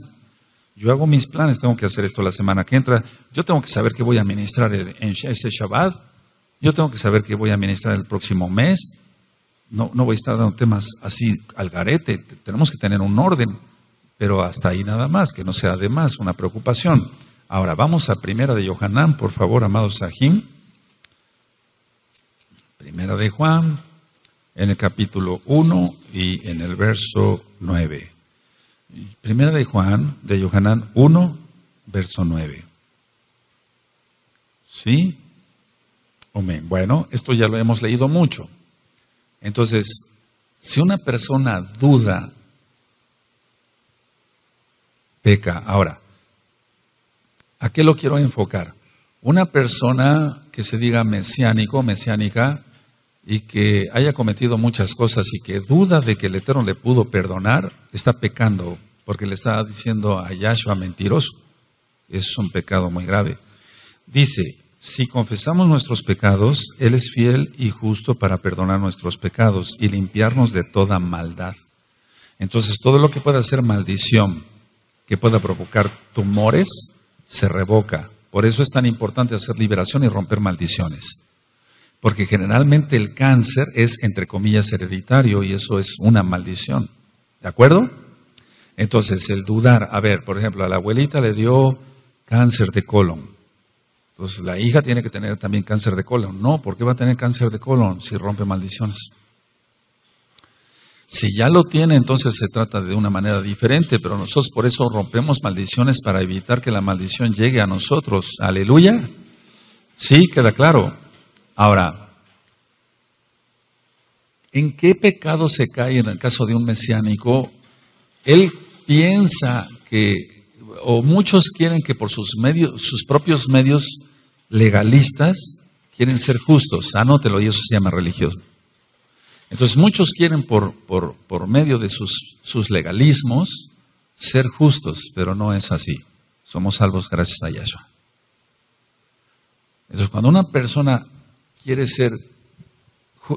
yo hago mis planes, tengo que hacer esto la semana que entra. Yo tengo que saber qué voy a ministrar en este Shabbat. Yo tengo que saber qué voy a ministrar el próximo mes. No voy a estar dando temas así al garete. Tenemos que tener un orden. Pero hasta ahí nada más, que no sea además una preocupación. Ahora, vamos a Primera de Yohanan, por favor, amados Sahim. Primera de Juan, en el capítulo 1 y en el verso 9. Primera de Juan, de Yohanan 1, verso 9. ¿Sí? Amén. Bueno, esto ya lo hemos leído mucho. Entonces, Si una persona duda, peca. Ahora, ¿a qué lo quiero enfocar? Una persona que se diga mesiánico, mesiánica, y que haya cometido muchas cosas y que duda de que el Eterno le pudo perdonar, está pecando, porque le está diciendo a Yahshua mentiroso. Es un pecado muy grave. Dice, si confesamos nuestros pecados, Él es fiel y justo para perdonar nuestros pecados y limpiarnos de toda maldad. Entonces, todo lo que pueda ser maldición, que pueda provocar tumores, se revoca. Por eso es tan importante hacer liberación y romper maldiciones. Porque generalmente el cáncer es, entre comillas, hereditario y eso es una maldición. ¿De acuerdo? Entonces, el dudar, a ver, por ejemplo, a la abuelita le dio cáncer de colon. Entonces, la hija tiene que tener también cáncer de colon. No, ¿por qué va a tener cáncer de colon si rompe maldiciones? Si ya lo tiene, entonces se trata de una manera diferente, pero nosotros por eso rompemos maldiciones para evitar que la maldición llegue a nosotros. Aleluya. Sí, queda claro. Ahora, ¿en qué pecado se cae en el caso de un mesiánico? Él piensa que, o muchos quieren que por sus medios, sus propios medios legalistas, quieren ser justos. Anótelo, y eso se llama religioso. Entonces muchos quieren por medio de sus legalismos ser justos, pero no es así. Somos salvos gracias a Yahshua. Entonces cuando una persona quiere ser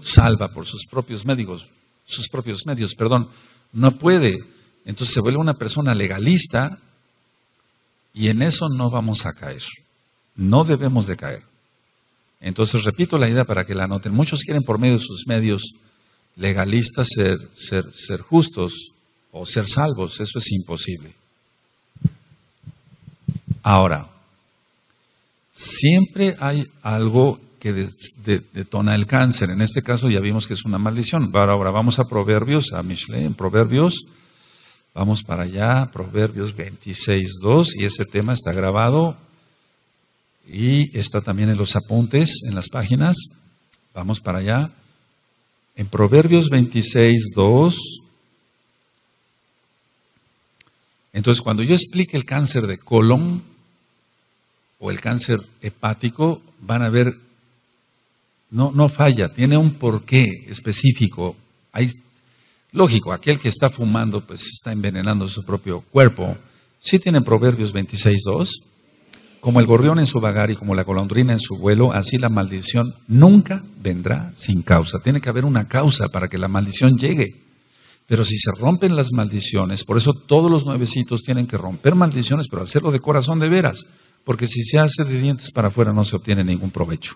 salva por sus propios medios, no puede. Entonces se vuelve una persona legalista y en eso no vamos a caer. No debemos de caer. Entonces repito la idea para que la anoten. Muchos quieren por medio de sus medios legalistas ser justos o ser salvos. Eso es imposible. Ahora, siempre hay algo que detona el cáncer. En este caso ya vimos que es una maldición. Ahora vamos a Proverbios, a Mishle, en Proverbios. Vamos para allá, Proverbios 26:2, y ese tema está grabado y está también en los apuntes, en las páginas. Vamos para allá. En Proverbios 26:2. Entonces, cuando yo explique el cáncer de colon o el cáncer hepático, van a ver, no falla, tiene un porqué específico. Lógico, aquel que está fumando, pues está envenenando su propio cuerpo. Sí tiene Proverbios 26:2. Como el gorrión en su vagar y como la golondrina en su vuelo, así la maldición nunca vendrá sin causa. Tiene que haber una causa para que la maldición llegue. Pero si se rompen las maldiciones, por eso todos los nuevecitos tienen que romper maldiciones, pero hacerlo de corazón de veras. Porque si se hace de dientes para afuera no se obtiene ningún provecho.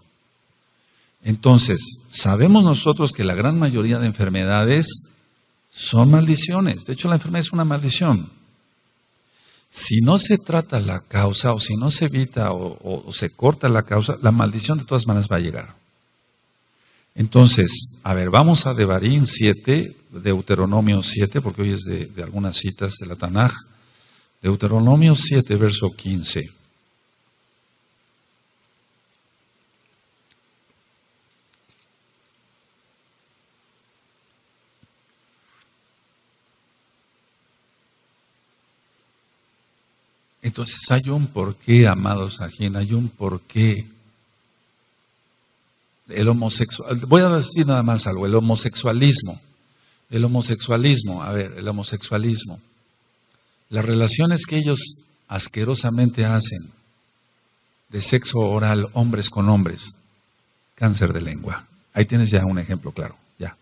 Entonces, sabemos nosotros que la gran mayoría de enfermedades son maldiciones. De hecho, la enfermedad es una maldición. Si no se trata la causa o si no se evita o se corta la causa, la maldición de todas maneras va a llegar. Entonces, a ver, vamos a Devarim 7, Deuteronomio 7, porque hoy es de algunas citas de la Tanaj. Deuteronomio 7, verso 15. Entonces hay un porqué, amados ajín, hay un porqué. El homosexual, voy a decir nada más algo, el homosexualismo, a ver, el homosexualismo, las relaciones que ellos asquerosamente hacen de sexo oral, hombres con hombres, cáncer de lengua. Ahí tienes ya un ejemplo claro, ya.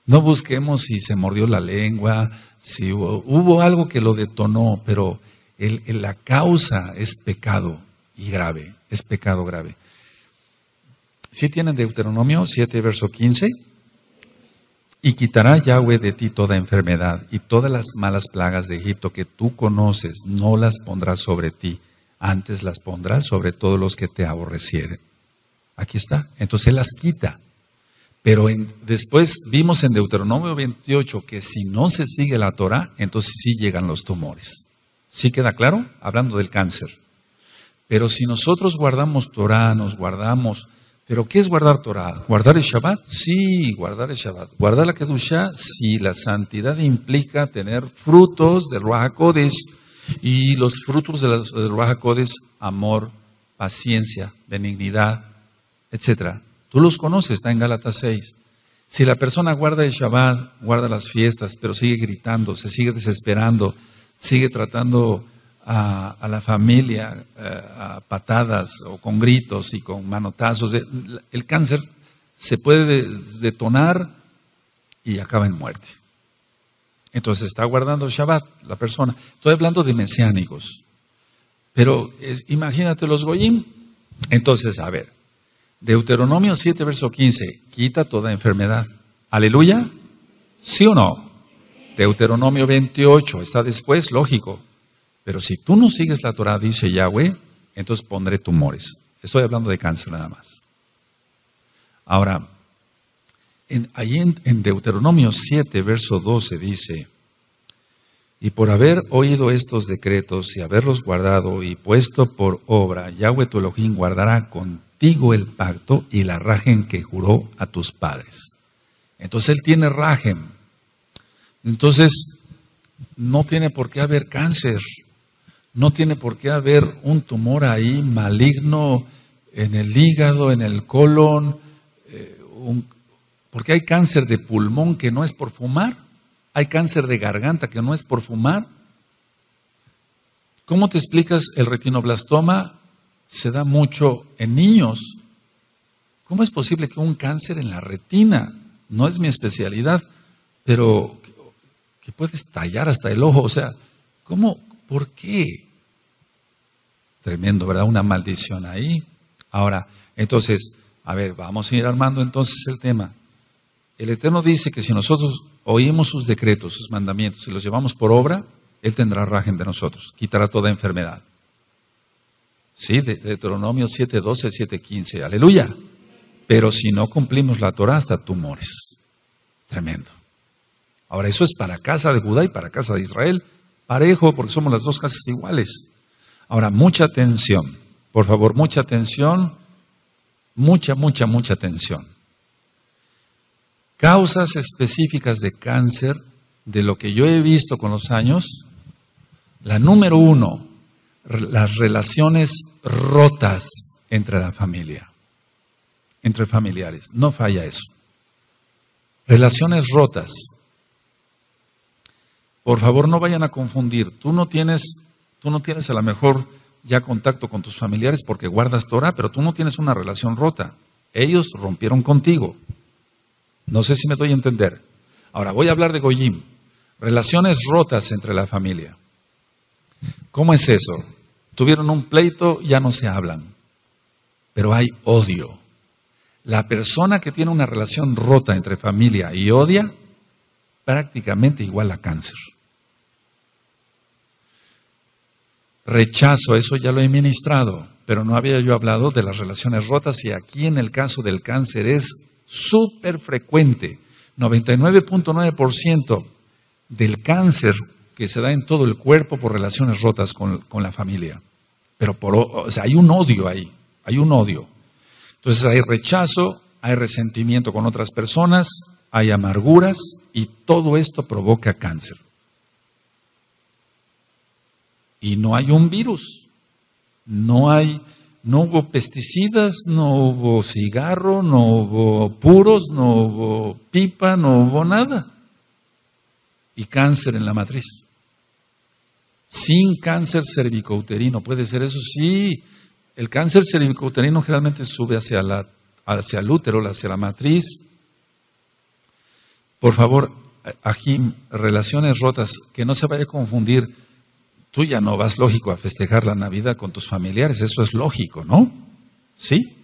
No busquemos si se mordió la lengua, si hubo algo que lo detonó, pero la causa es pecado y grave, es pecado grave. ¿Sí tienen Deuteronomio 7, verso 15? Y quitará Yahweh de ti toda enfermedad y todas las malas plagas de Egipto que tú conoces, no las pondrás sobre ti, antes las pondrás sobre todos los que te aborrecieren. Aquí está, entonces Él las quita. Pero después vimos en Deuteronomio 28 que si no se sigue la Torah, entonces sí llegan los tumores. ¿Sí queda claro? Hablando del cáncer. Pero si nosotros guardamos Torah, nos guardamos, ¿Pero qué es guardar Torah? ¿Guardar el Shabbat? Sí, guardar el Shabbat. ¿Guardar la Kedushá? Sí, la santidad implica tener frutos del Ruach HaKodesh. Y los frutos del Ruach HaKodesh, amor, paciencia, benignidad, etc. Tú los conoces, está en Gálatas 6. Si la persona guarda el Shabbat, guarda las fiestas, pero sigue gritando, se sigue desesperando, sigue tratando a la familia a patadas o con gritos y con manotazos, el cáncer se puede detonar y acaba en muerte. Entonces está guardando el Shabbat la persona. Estoy hablando de mesiánicos. Pero imagínate los goyim. Entonces, a ver, Deuteronomio 7, verso 15, quita toda enfermedad. ¿Aleluya? ¿Sí o no? Deuteronomio 28, está después, lógico. Pero si tú no sigues la Torah, dice Yahweh, entonces pondré tumores. Estoy hablando de cáncer nada más. Ahora, ahí en Deuteronomio 7, verso 12 dice: y por haber oído estos decretos y haberlos guardado y puesto por obra, Yahweh tu Elohim guardará contigo el pacto y la rajem que juró a tus padres. Entonces él tiene rajem. Entonces no tiene por qué haber cáncer. No tiene por qué haber un tumor ahí maligno en el hígado, en el colon, porque hay cáncer de pulmón que no es por fumar, hay cáncer de garganta que no es por fumar. ¿Cómo te explicas el retinoblastoma? Se da mucho en niños. ¿Cómo es posible que un cáncer en la retina, no es mi especialidad, pero que puede estallar hasta el ojo? O sea, ¿cómo? ¿Por qué? Tremendo, ¿verdad? Una maldición ahí. Ahora, entonces, a ver, vamos a ir armando entonces el tema. El Eterno dice que si nosotros oímos sus decretos, sus mandamientos, y los llevamos por obra, Él tendrá rajem de nosotros, quitará toda enfermedad. Sí, Deuteronomio 7:12, 7:15, aleluya. Pero si no cumplimos la Torah, hasta tumores. Tremendo. Ahora, eso es para casa de Judá y para casa de Israel, parejo, porque somos las dos casas iguales. Ahora, mucha atención, por favor, mucha atención, mucha atención. Causas específicas de cáncer, de lo que yo he visto con los años, la número 1, las relaciones rotas entre la familia, entre familiares, no falla eso. Relaciones rotas. Por favor, no vayan a confundir. Tú no tienes a lo mejor ya contacto con tus familiares porque guardas Torah, pero tú no tienes una relación rota. Ellos rompieron contigo. No sé si me doy a entender. Ahora voy a hablar de Goyim. Relaciones rotas entre la familia. ¿Cómo es eso? Tuvieron un pleito, ya no se hablan. Pero hay odio. La persona que tiene una relación rota entre familia y odia, prácticamente igual a cáncer. Rechazo, eso ya lo he ministrado, pero no había yo hablado de las relaciones rotas y aquí en el caso del cáncer es súper frecuente. 99.9% del cáncer que se da en todo el cuerpo por relaciones rotas con la familia. Pero o sea, hay un odio ahí, hay un odio. Entonces hay rechazo, hay resentimiento con otras personas, hay amarguras y todo esto provoca cáncer. Y no hay un virus, no hubo pesticidas, no hubo cigarro, no hubo puros, no hubo pipa, no hubo nada. Y cáncer en la matriz. Sin cáncer cervicouterino, ¿puede ser eso? Sí, el cáncer cervicouterino generalmente sube hacia el útero, hacia la matriz. Por favor, aquí, relaciones rotas, que no se vaya a confundir. Tú ya no vas, lógico, a festejar la Navidad con tus familiares, eso es lógico, ¿no? ¿Sí?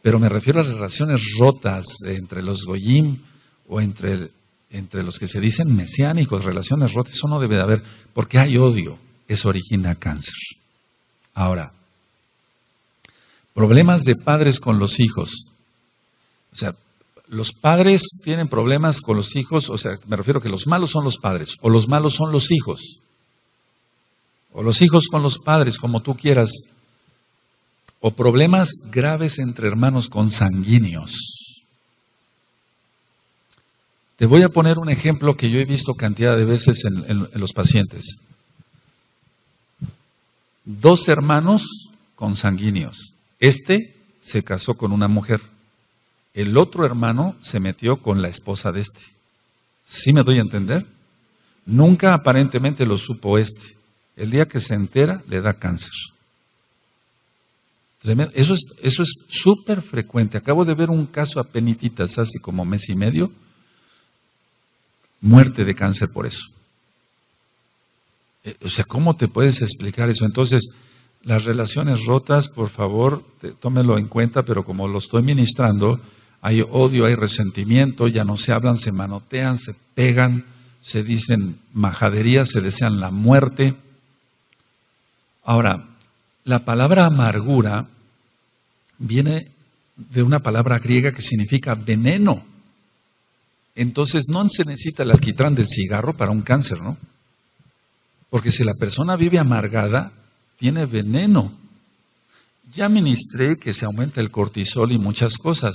Pero me refiero a relaciones rotas entre los goyim o entre los que se dicen mesiánicos, relaciones rotas, eso no debe de haber, porque hay odio, eso origina cáncer. Ahora, problemas de padres con los hijos. O sea, los padres tienen problemas con los hijos, o sea, me refiero a que los malos son los padres, o los malos son los hijos. O los hijos con los padres, como tú quieras. o problemas graves entre hermanos consanguíneos. Te voy a poner un ejemplo que yo he visto cantidad de veces en los pacientes. 2 hermanos consanguíneos. Este se casó con una mujer. El otro hermano se metió con la esposa de este. ¿Sí me doy a entender? Nunca aparentemente lo supo este. El día que se entera, le da cáncer. Tremendo. Eso es súper frecuente. Acabo de ver un caso apenititas hace como mes y medio. Muerte de cáncer por eso. O sea, ¿cómo te puedes explicar eso? Entonces, las relaciones rotas, por favor, tómelo en cuenta, pero como lo estoy ministrando, hay odio, hay resentimiento, ya no se hablan, se manotean, se pegan, se dicen majaderías, se desean la muerte. Ahora, la palabra amargura viene de una palabra griega que significa veneno. Entonces, no se necesita el alquitrán del cigarro para un cáncer, ¿no? Porque si la persona vive amargada, tiene veneno. Ya ministré que se aumenta el cortisol y muchas cosas,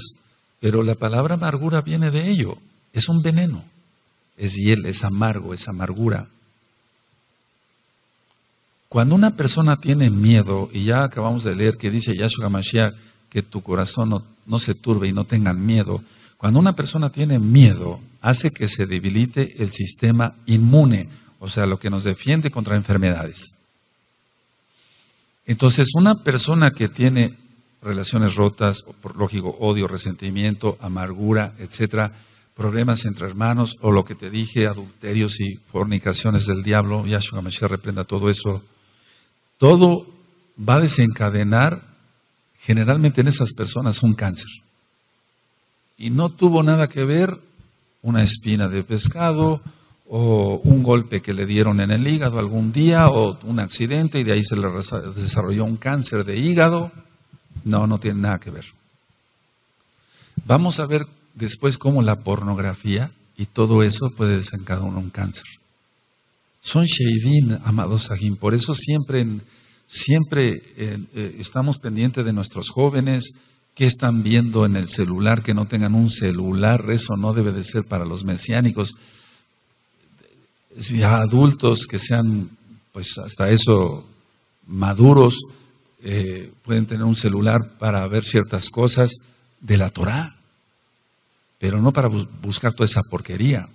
pero la palabra amargura viene de ello. Es un veneno. Es hiel, es amargo, es amargura. Cuando una persona tiene miedo, y ya acabamos de leer que dice Yahshua Mashiach, que tu corazón no se turbe y no tengan miedo. Cuando una persona tiene miedo, hace que se debilite el sistema inmune, o sea, lo que nos defiende contra enfermedades. Entonces, una persona que tiene relaciones rotas, o por lógico, odio, resentimiento, amargura, etcétera, problemas entre hermanos, o lo que te dije, adulterios y fornicaciones del diablo, Yahshua Mashiach reprenda todo eso, todo va a desencadenar generalmente en esas personas un cáncer. Y no tuvo nada que ver una espina de pescado, o un golpe que le dieron en el hígado algún día, o un accidente y de ahí se le desarrolló un cáncer de hígado. No tiene nada que ver. Vamos a ver después cómo la pornografía y todo eso puede desencadenar un cáncer. Son sheidim, amados sahim, por eso siempre estamos pendientes de nuestros jóvenes, que están viendo en el celular, que no tengan un celular, eso no debe de ser para los mesiánicos. Ya adultos que sean, pues hasta eso, maduros, pueden tener un celular para ver ciertas cosas de la Torá, pero no para buscar toda esa porquería.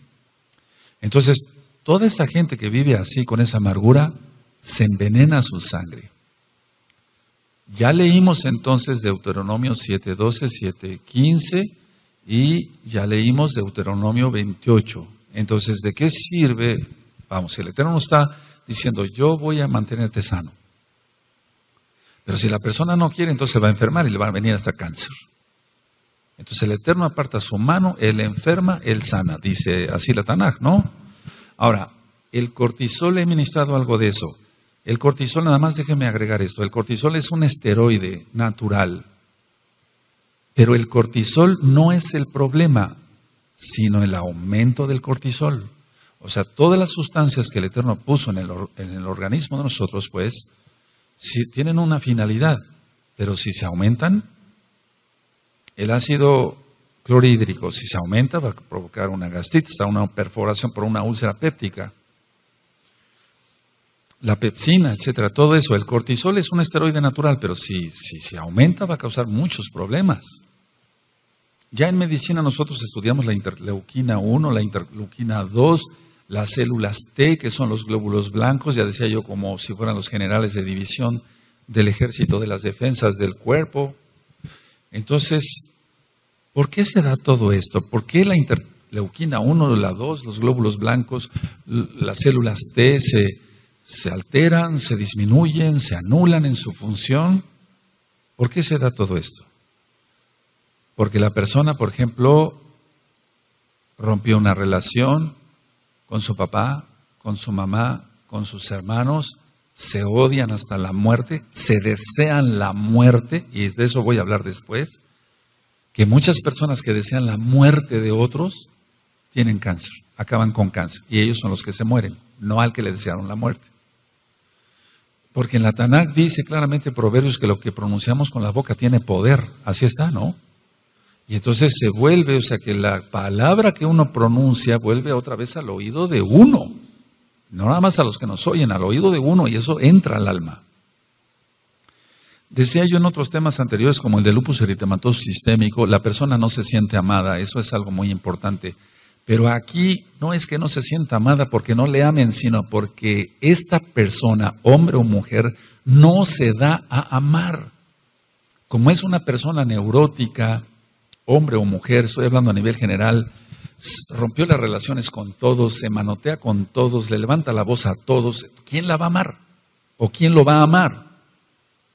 Entonces, toda esa gente que vive así, con esa amargura, se envenena su sangre. Ya leímos entonces Deuteronomio 7:12, 7:15 y ya leímos Deuteronomio 28. Entonces, ¿de qué sirve? Vamos, el Eterno nos está diciendo, yo voy a mantenerte sano. Pero si la persona no quiere, entonces se va a enfermar y le va a venir hasta cáncer. Entonces el Eterno aparta su mano, él enferma, él sana. Dice así la Tanaj, ¿no? Ahora, el cortisol, he ministrado algo de eso. El cortisol, nada más déjeme agregar esto, el cortisol es un esteroide natural. Pero el cortisol no es el problema, sino el aumento del cortisol. O sea, todas las sustancias que el Eterno puso en el organismo de nosotros, pues, si tienen una finalidad, pero si se aumentan, el ácido clorhídrico, si se aumenta, va a provocar una gastritis, una perforación por una úlcera péptica. La pepsina, etcétera, todo eso. El cortisol es un esteroide natural, pero si se aumenta, va a causar muchos problemas. Ya en medicina nosotros estudiamos la interleuquina 1, la interleuquina 2, las células T, que son los glóbulos blancos, ya decía yo, como si fueran los generales de división del ejército de las defensas del cuerpo. Entonces, ¿por qué se da todo esto? ¿Por qué la interleuquina 1, la 2, los glóbulos blancos, las células T se alteran, se disminuyen, se anulan en su función? ¿Por qué se da todo esto? Porque la persona, por ejemplo, rompió una relación con su papá, con su mamá, con sus hermanos, se odian hasta la muerte, se desean la muerte, y de eso voy a hablar después, que muchas personas que desean la muerte de otros tienen cáncer, acaban con cáncer, y ellos son los que se mueren, no al que le desearon la muerte. Porque en la Tanakh dice claramente en Proverbios que lo que pronunciamos con la boca tiene poder. Así está, ¿no? Y entonces se vuelve, o sea que la palabra que uno pronuncia vuelve otra vez al oído de uno. No nada más a los que nos oyen, al oído de uno, y eso entra al alma. Decía yo en otros temas anteriores, como el de lupus eritematoso sistémico, la persona no se siente amada, eso es algo muy importante. Pero aquí no es que no se sienta amada porque no le amen, sino porque esta persona, hombre o mujer, no se da a amar. Como es una persona neurótica, hombre o mujer, estoy hablando a nivel general, rompió las relaciones con todos, se manotea con todos, le levanta la voz a todos, ¿quién la va a amar? ¿O quién lo va a amar?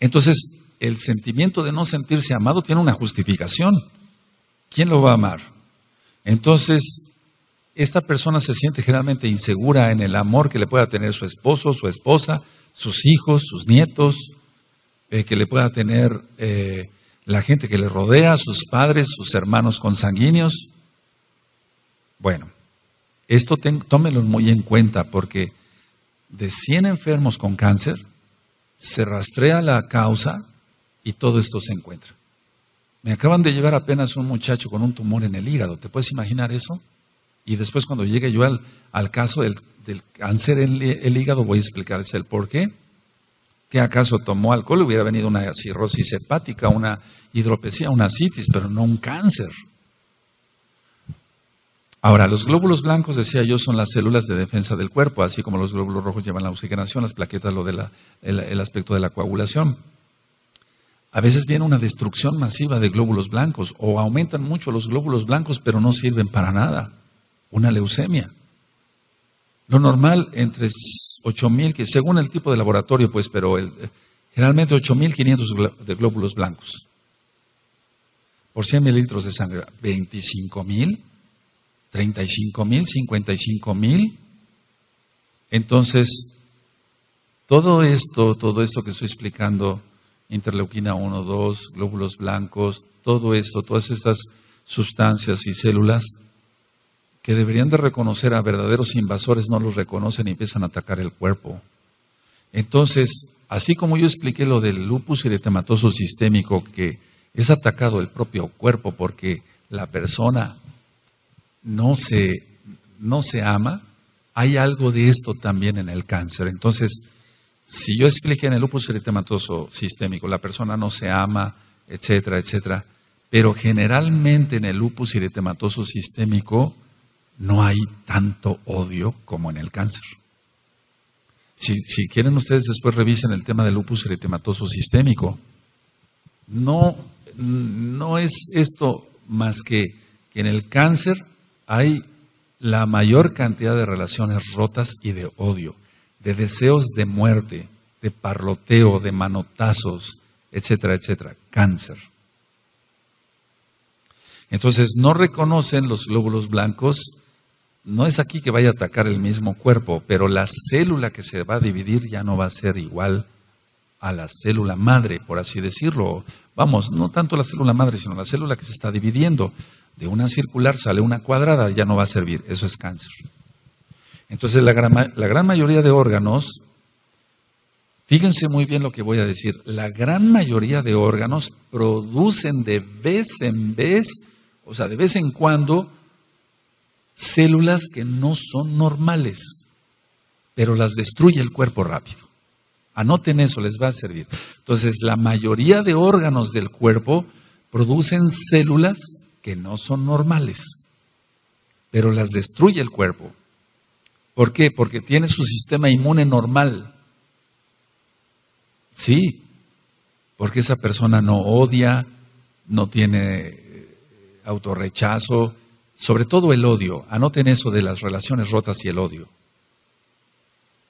Entonces, el sentimiento de no sentirse amado tiene una justificación. ¿Quién lo va a amar? Entonces, esta persona se siente generalmente insegura en el amor que le pueda tener su esposo, su esposa, sus hijos, sus nietos, que le pueda tener la gente que le rodea, sus padres, sus hermanos consanguíneos. Bueno, esto tómelo muy en cuenta porque de 100 enfermos con cáncer, se rastrea la causa y todo esto se encuentra. Me acaban de llevar apenas un muchacho con un tumor en el hígado, ¿te puedes imaginar eso? Y después cuando llegue yo al caso del cáncer en el hígado voy a explicarles el por qué. ¿Que acaso tomó alcohol? Hubiera venido una cirrosis hepática, una hidropesía, una citis, pero no un cáncer. Ahora, los glóbulos blancos, decía yo, son las células de defensa del cuerpo, así como los glóbulos rojos llevan la oxigenación, las plaquetas lo de el aspecto de la coagulación. A veces viene una destrucción masiva de glóbulos blancos o aumentan mucho los glóbulos blancos pero no sirven para nada. Una leucemia. Lo normal entre 8.000, que según el tipo de laboratorio, pues, pero generalmente 8.500 de glóbulos blancos. Por 100 mililitros de sangre, 25.000. 35.000, 55.000. Entonces, todo esto que estoy explicando, interleuquina 1, 2, glóbulos blancos, todo esto, todas estas sustancias y células que deberían de reconocer a verdaderos invasores, no los reconocen y empiezan a atacar el cuerpo. Entonces, así como yo expliqué lo del lupus eritematoso sistémico, que es atacado el propio cuerpo porque la persona no se ama, hay algo de esto también en el cáncer. Entonces, si yo expliqué en el lupus eritematoso sistémico, la persona no se ama, etcétera, etcétera, pero generalmente en el lupus eritematoso sistémico no hay tanto odio como en el cáncer. Si quieren ustedes después revisen el tema del lupus eritematoso sistémico. No es esto más que en el cáncer hay la mayor cantidad de relaciones rotas y de odio, de deseos de muerte, de parloteo, de manotazos, etcétera, etcétera. Cáncer. Entonces, no reconocen los glóbulos blancos. No es aquí que vaya a atacar el mismo cuerpo, pero la célula que se va a dividir ya no va a ser igual a la célula madre, por así decirlo. Vamos, no tanto la célula madre, sino la célula que se está dividiendo. De una circular sale una cuadrada, ya no va a servir. Eso es cáncer. Entonces, la gran mayoría de órganos, fíjense muy bien lo que voy a decir, la gran mayoría de órganos producen de vez en vez, o sea, de vez en cuando, células que no son normales, pero las destruye el cuerpo rápido. Anoten eso, les va a servir. Entonces, la mayoría de órganos del cuerpo producen células que no son normales, pero las destruye el cuerpo. ¿Por qué? Porque tiene su sistema inmune normal. Sí, porque esa persona no odia, no tiene autorrechazo, sobre todo el odio. Anoten eso de las relaciones rotas y el odio.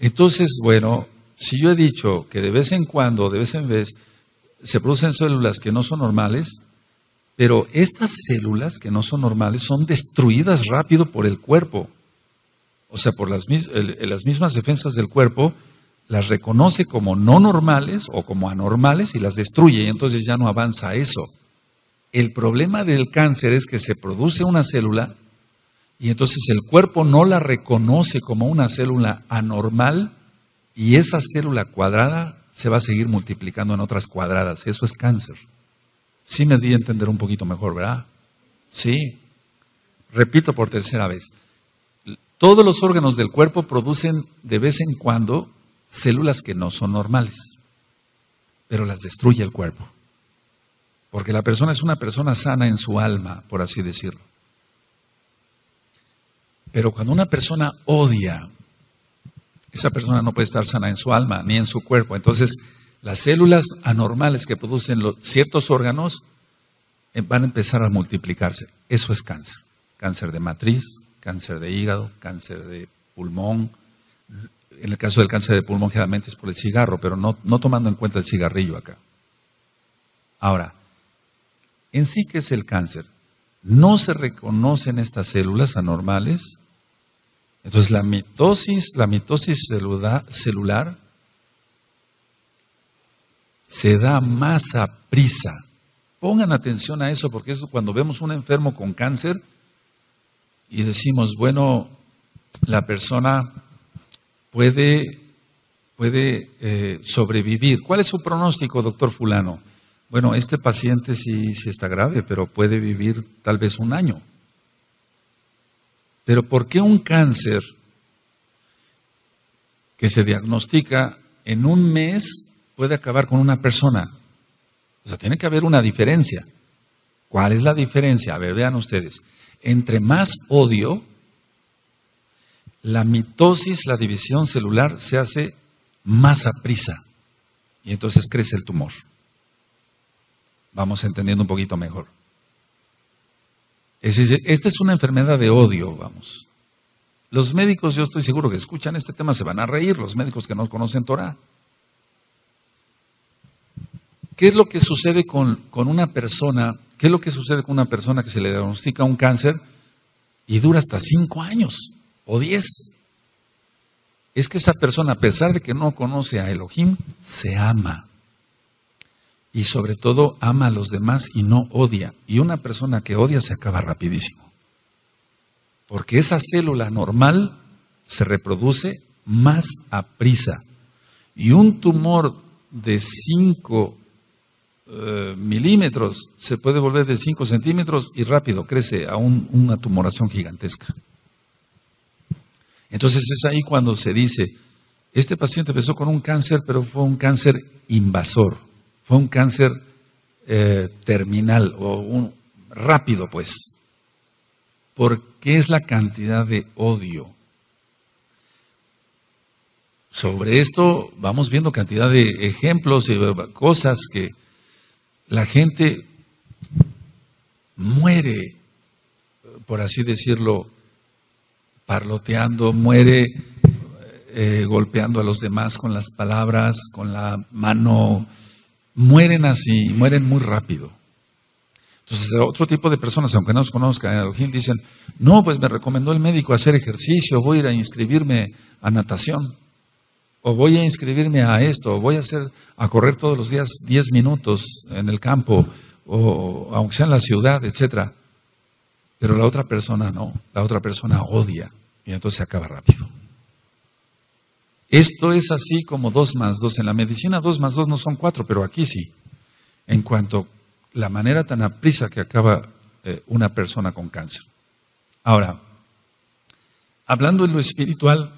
Entonces, bueno, si yo he dicho que de vez en cuando, de vez en vez, se producen células que no son normales, pero estas células que no son normales son destruidas rápido por el cuerpo. O sea, por las mismas defensas del cuerpo, las reconoce como no normales o como anormales y las destruye, y entonces ya no avanza eso. El problema del cáncer es que se produce una célula y entonces el cuerpo no la reconoce como una célula anormal y esa célula cuadrada se va a seguir multiplicando en otras cuadradas. Eso es cáncer. Sí me di a entender un poquito mejor, ¿verdad? Sí. Repito por tercera vez. Todos los órganos del cuerpo producen de vez en cuando células que no son normales, pero las destruye el cuerpo. Porque la persona es una persona sana en su alma, por así decirlo. Pero cuando una persona odia, esa persona no puede estar sana en su alma ni en su cuerpo. Entonces, las células anormales que producen ciertos órganos van a empezar a multiplicarse. Eso es cáncer. Cáncer de matriz, cáncer de hígado, cáncer de pulmón. En el caso del cáncer de pulmón generalmente es por el cigarro, pero no tomando en cuenta el cigarrillo acá. Ahora, en sí, ¿qué es el cáncer? No se reconocen estas células anormales. Entonces la mitosis celular se da más a prisa. Pongan atención a eso, porque es cuando vemos un enfermo con cáncer y decimos, bueno, la persona puede sobrevivir. ¿Cuál es su pronóstico, doctor fulano? Bueno, este paciente sí está grave, pero puede vivir tal vez un año. Pero ¿por qué un cáncer que se diagnostica en un mes puede acabar con una persona? O sea, tiene que haber una diferencia. ¿Cuál es la diferencia? A ver, vean ustedes. Entre más odio, la mitosis, la división celular, se hace más aprisa. Y entonces crece el tumor. Vamos entendiendo un poquito mejor. Es decir, esta es una enfermedad de odio, vamos. Los médicos, yo estoy seguro que escuchan este tema, se van a reír, los médicos que no conocen Torah. ¿Qué es lo que sucede con una persona? ¿Qué es lo que sucede con una persona que se le diagnostica un cáncer y dura hasta 5 años o 10? Es que esa persona, a pesar de que no conoce a Elohim, se ama. Y sobre todo ama a los demás y no odia. Y una persona que odia se acaba rapidísimo. Porque esa célula normal se reproduce más a prisa. Y un tumor de 5 milímetros se puede volver de 5 centímetros y rápido crece a una tumoración gigantesca. Entonces es ahí cuando se dice, este paciente empezó con un cáncer, pero fue un cáncer invasor. Fue un cáncer terminal o rápido, pues. ¿Por qué es la cantidad de odio? Sobre esto vamos viendo cantidad de ejemplos y cosas que la gente muere, por así decirlo, parloteando, muere golpeando a los demás con las palabras, con la mano. Mueren así, mueren muy rápido. Entonces, otro tipo de personas, aunque no nos conozcan, en Elohim dicen, no, pues me recomendó el médico hacer ejercicio, voy a ir a inscribirme a natación, o voy a inscribirme a esto, o voy a correr todos los días 10 minutos en el campo, o aunque sea en la ciudad, etcétera. Pero la otra persona no, la otra persona odia, y entonces se acaba rápido. Esto es así como 2 más 2. En la medicina 2 más 2 no son 4, pero aquí sí. En cuanto a la manera tan aprisa que acaba una persona con cáncer. Ahora, hablando en lo espiritual,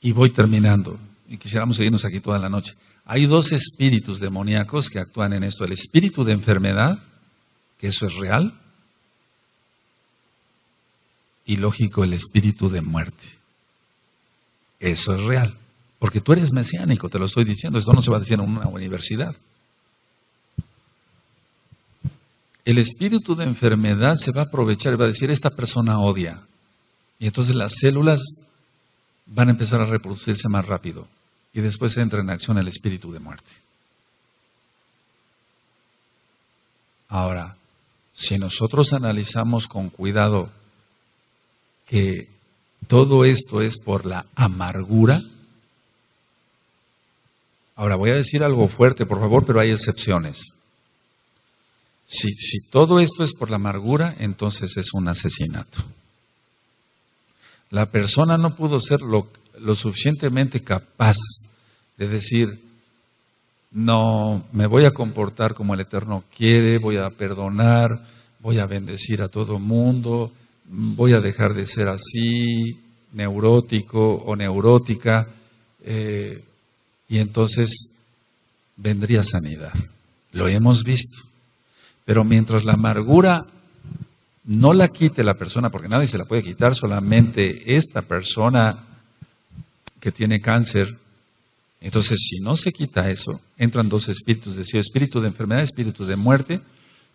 y voy terminando, y quisiéramos seguirnos aquí toda la noche. Hay 2 espíritus demoníacos que actúan en esto. El espíritu de enfermedad, que eso es real, y lógico, el espíritu de muerte. Eso es real, porque tú eres mesiánico, te lo estoy diciendo, esto no se va a decir en una universidad. El espíritu de enfermedad se va a aprovechar y va a decir, esta persona odia. Y entonces las células van a empezar a reproducirse más rápido. Y después entra en acción el espíritu de muerte. Ahora, si nosotros analizamos con cuidado que todo esto es por la amargura. Ahora voy a decir algo fuerte, por favor, pero hay excepciones. Si todo esto es por la amargura, entonces es un asesinato. La persona no pudo ser lo suficientemente capaz de decir, no, me voy a comportar como el Eterno quiere, voy a perdonar, voy a bendecir a todo mundo, voy a dejar de ser así, neurótico o neurótica, y entonces vendría sanidad. Lo hemos visto. Pero mientras la amargura no la quite la persona, porque nadie se la puede quitar, solamente esta persona que tiene cáncer, entonces si no se quita eso, entran dos espíritus, decía, espíritu de enfermedad, espíritu de muerte,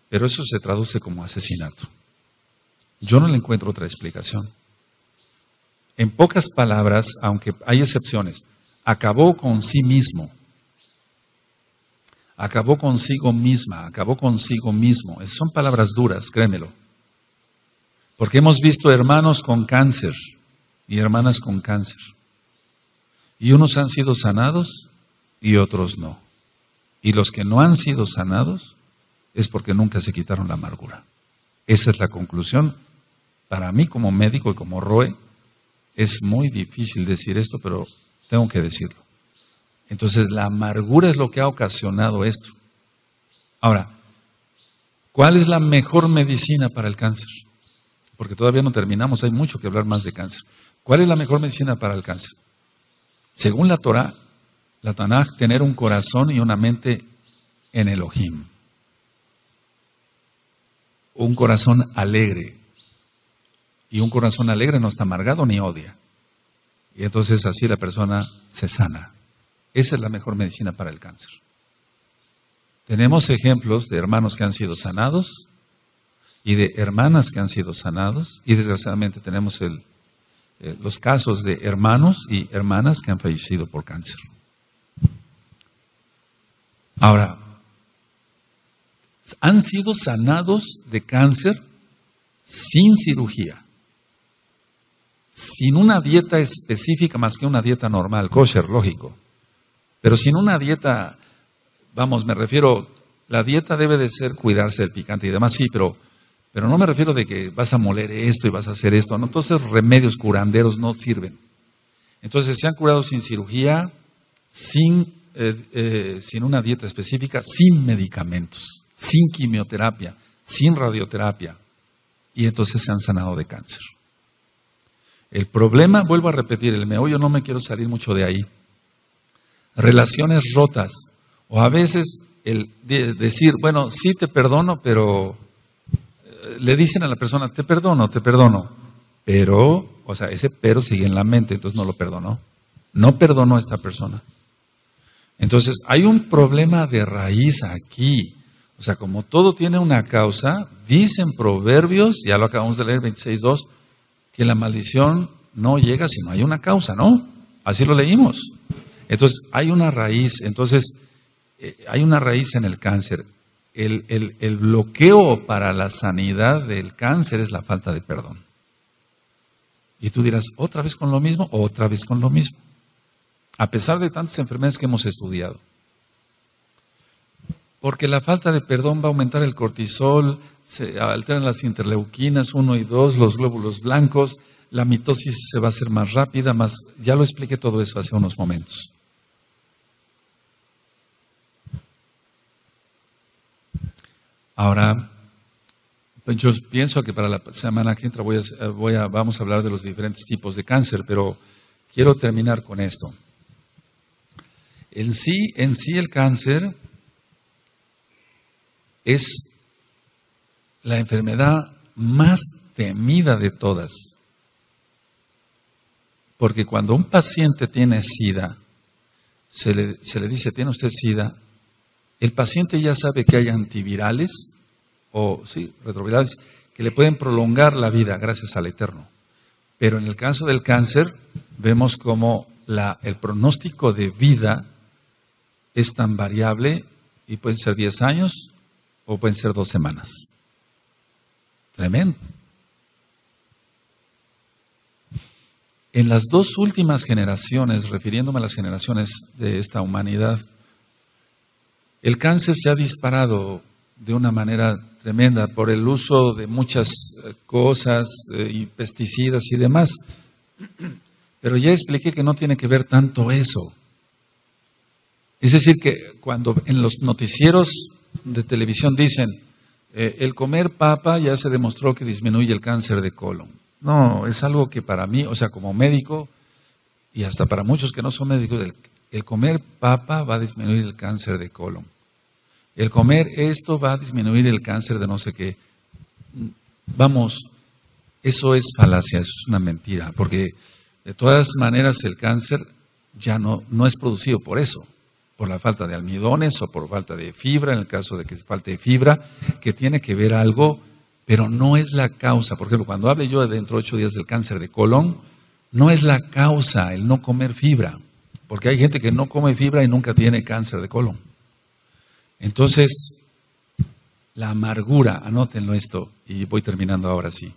pero eso se traduce como asesinato. Yo no le encuentro otra explicación. En pocas palabras, aunque hay excepciones, acabó con sí mismo. Acabó consigo misma, acabó consigo mismo. Esas son palabras duras, créemelo. Porque hemos visto hermanos con cáncer y hermanas con cáncer. Y unos han sido sanados y otros no. Y los que no han sido sanados es porque nunca se quitaron la amargura. Esa es la conclusión. Para mí como médico y como Roe, es muy difícil decir esto, pero tengo que decirlo. Entonces, la amargura es lo que ha ocasionado esto. Ahora, ¿cuál es la mejor medicina para el cáncer? Porque todavía no terminamos, hay mucho que hablar más de cáncer. ¿Cuál es la mejor medicina para el cáncer? Según la Torah, la Tanaj, tener un corazón y una mente en Elohim. Un corazón alegre. Y un corazón alegre no está amargado ni odia. Y entonces así la persona se sana. Esa es la mejor medicina para el cáncer. Tenemos ejemplos de hermanos que han sido sanados y de hermanas que han sido sanados. Y desgraciadamente tenemos los casos de hermanos y hermanas que han fallecido por cáncer. Ahora, han sido sanados de cáncer sin cirugía, sin una dieta específica más que una dieta normal, kosher, lógico. Pero sin una dieta, vamos, me refiero, la dieta debe de ser cuidarse del picante y demás, sí, pero no me refiero de que vas a moler esto y vas a hacer esto, no, entonces remedios curanderos no sirven. Entonces se han curado sin cirugía, sin una dieta específica, sin medicamentos, sin quimioterapia, sin radioterapia, y entonces se han sanado de cáncer. El problema, vuelvo a repetir, el meollo, no me quiero salir mucho de ahí. Relaciones rotas, o a veces el decir, bueno, sí te perdono, pero le dicen a la persona, te perdono, pero, o sea, ese pero sigue en la mente, entonces no lo perdonó, no perdonó a esta persona. Entonces, hay un problema de raíz aquí, o sea, como todo tiene una causa, dicen Proverbios, ya lo acabamos de leer, 26:2, que la maldición no llega si no hay una causa, ¿no? Así lo leímos. Entonces, hay una raíz, hay una raíz en el cáncer. El bloqueo para la sanidad del cáncer es la falta de perdón. Y tú dirás, ¿otra vez con lo mismo? Otra vez con lo mismo. A pesar de tantas enfermedades que hemos estudiado. Porque la falta de perdón va a aumentar el cortisol, se alteran las interleuquinas 1 y 2, los glóbulos blancos, la mitosis se va a hacer más rápida, ya lo expliqué todo eso hace unos momentos. Ahora, pues yo pienso que para la semana que entra vamos a hablar de los diferentes tipos de cáncer, pero quiero terminar con esto. En sí el cáncer es la enfermedad más temida de todas. Porque cuando un paciente tiene SIDA, se le dice, ¿tiene usted SIDA? El paciente ya sabe que hay antivirales, retrovirales, que le pueden prolongar la vida gracias al Eterno. Pero en el caso del cáncer, vemos como el pronóstico de vida es tan variable y pueden ser 10 años o pueden ser 2 semanas. Tremendo. En las 2 últimas generaciones, refiriéndome a las generaciones de esta humanidad, el cáncer se ha disparado de una manera tremenda por el uso de muchas cosas y pesticidas y demás. Pero ya expliqué que no tiene que ver tanto eso. Es decir, que cuando en los noticieros de televisión dicen, el comer papa ya se demostró que disminuye el cáncer de colon. No, es algo que para mí, o sea, como médico, y hasta para muchos que no son médicos, el comer papa va a disminuir el cáncer de colon. El comer esto va a disminuir el cáncer de no sé qué. Vamos, eso es falacia, eso es una mentira, porque de todas maneras el cáncer ya no es producido por eso, por la falta de almidones o por falta de fibra, en el caso de que falte fibra, que tiene que ver algo, pero no es la causa. Por ejemplo, cuando hable yo de dentro de 8 días del cáncer de colon, no es la causa el no comer fibra, porque hay gente que no come fibra y nunca tiene cáncer de colon. Entonces, la amargura, anótenlo esto, y voy terminando ahora sí.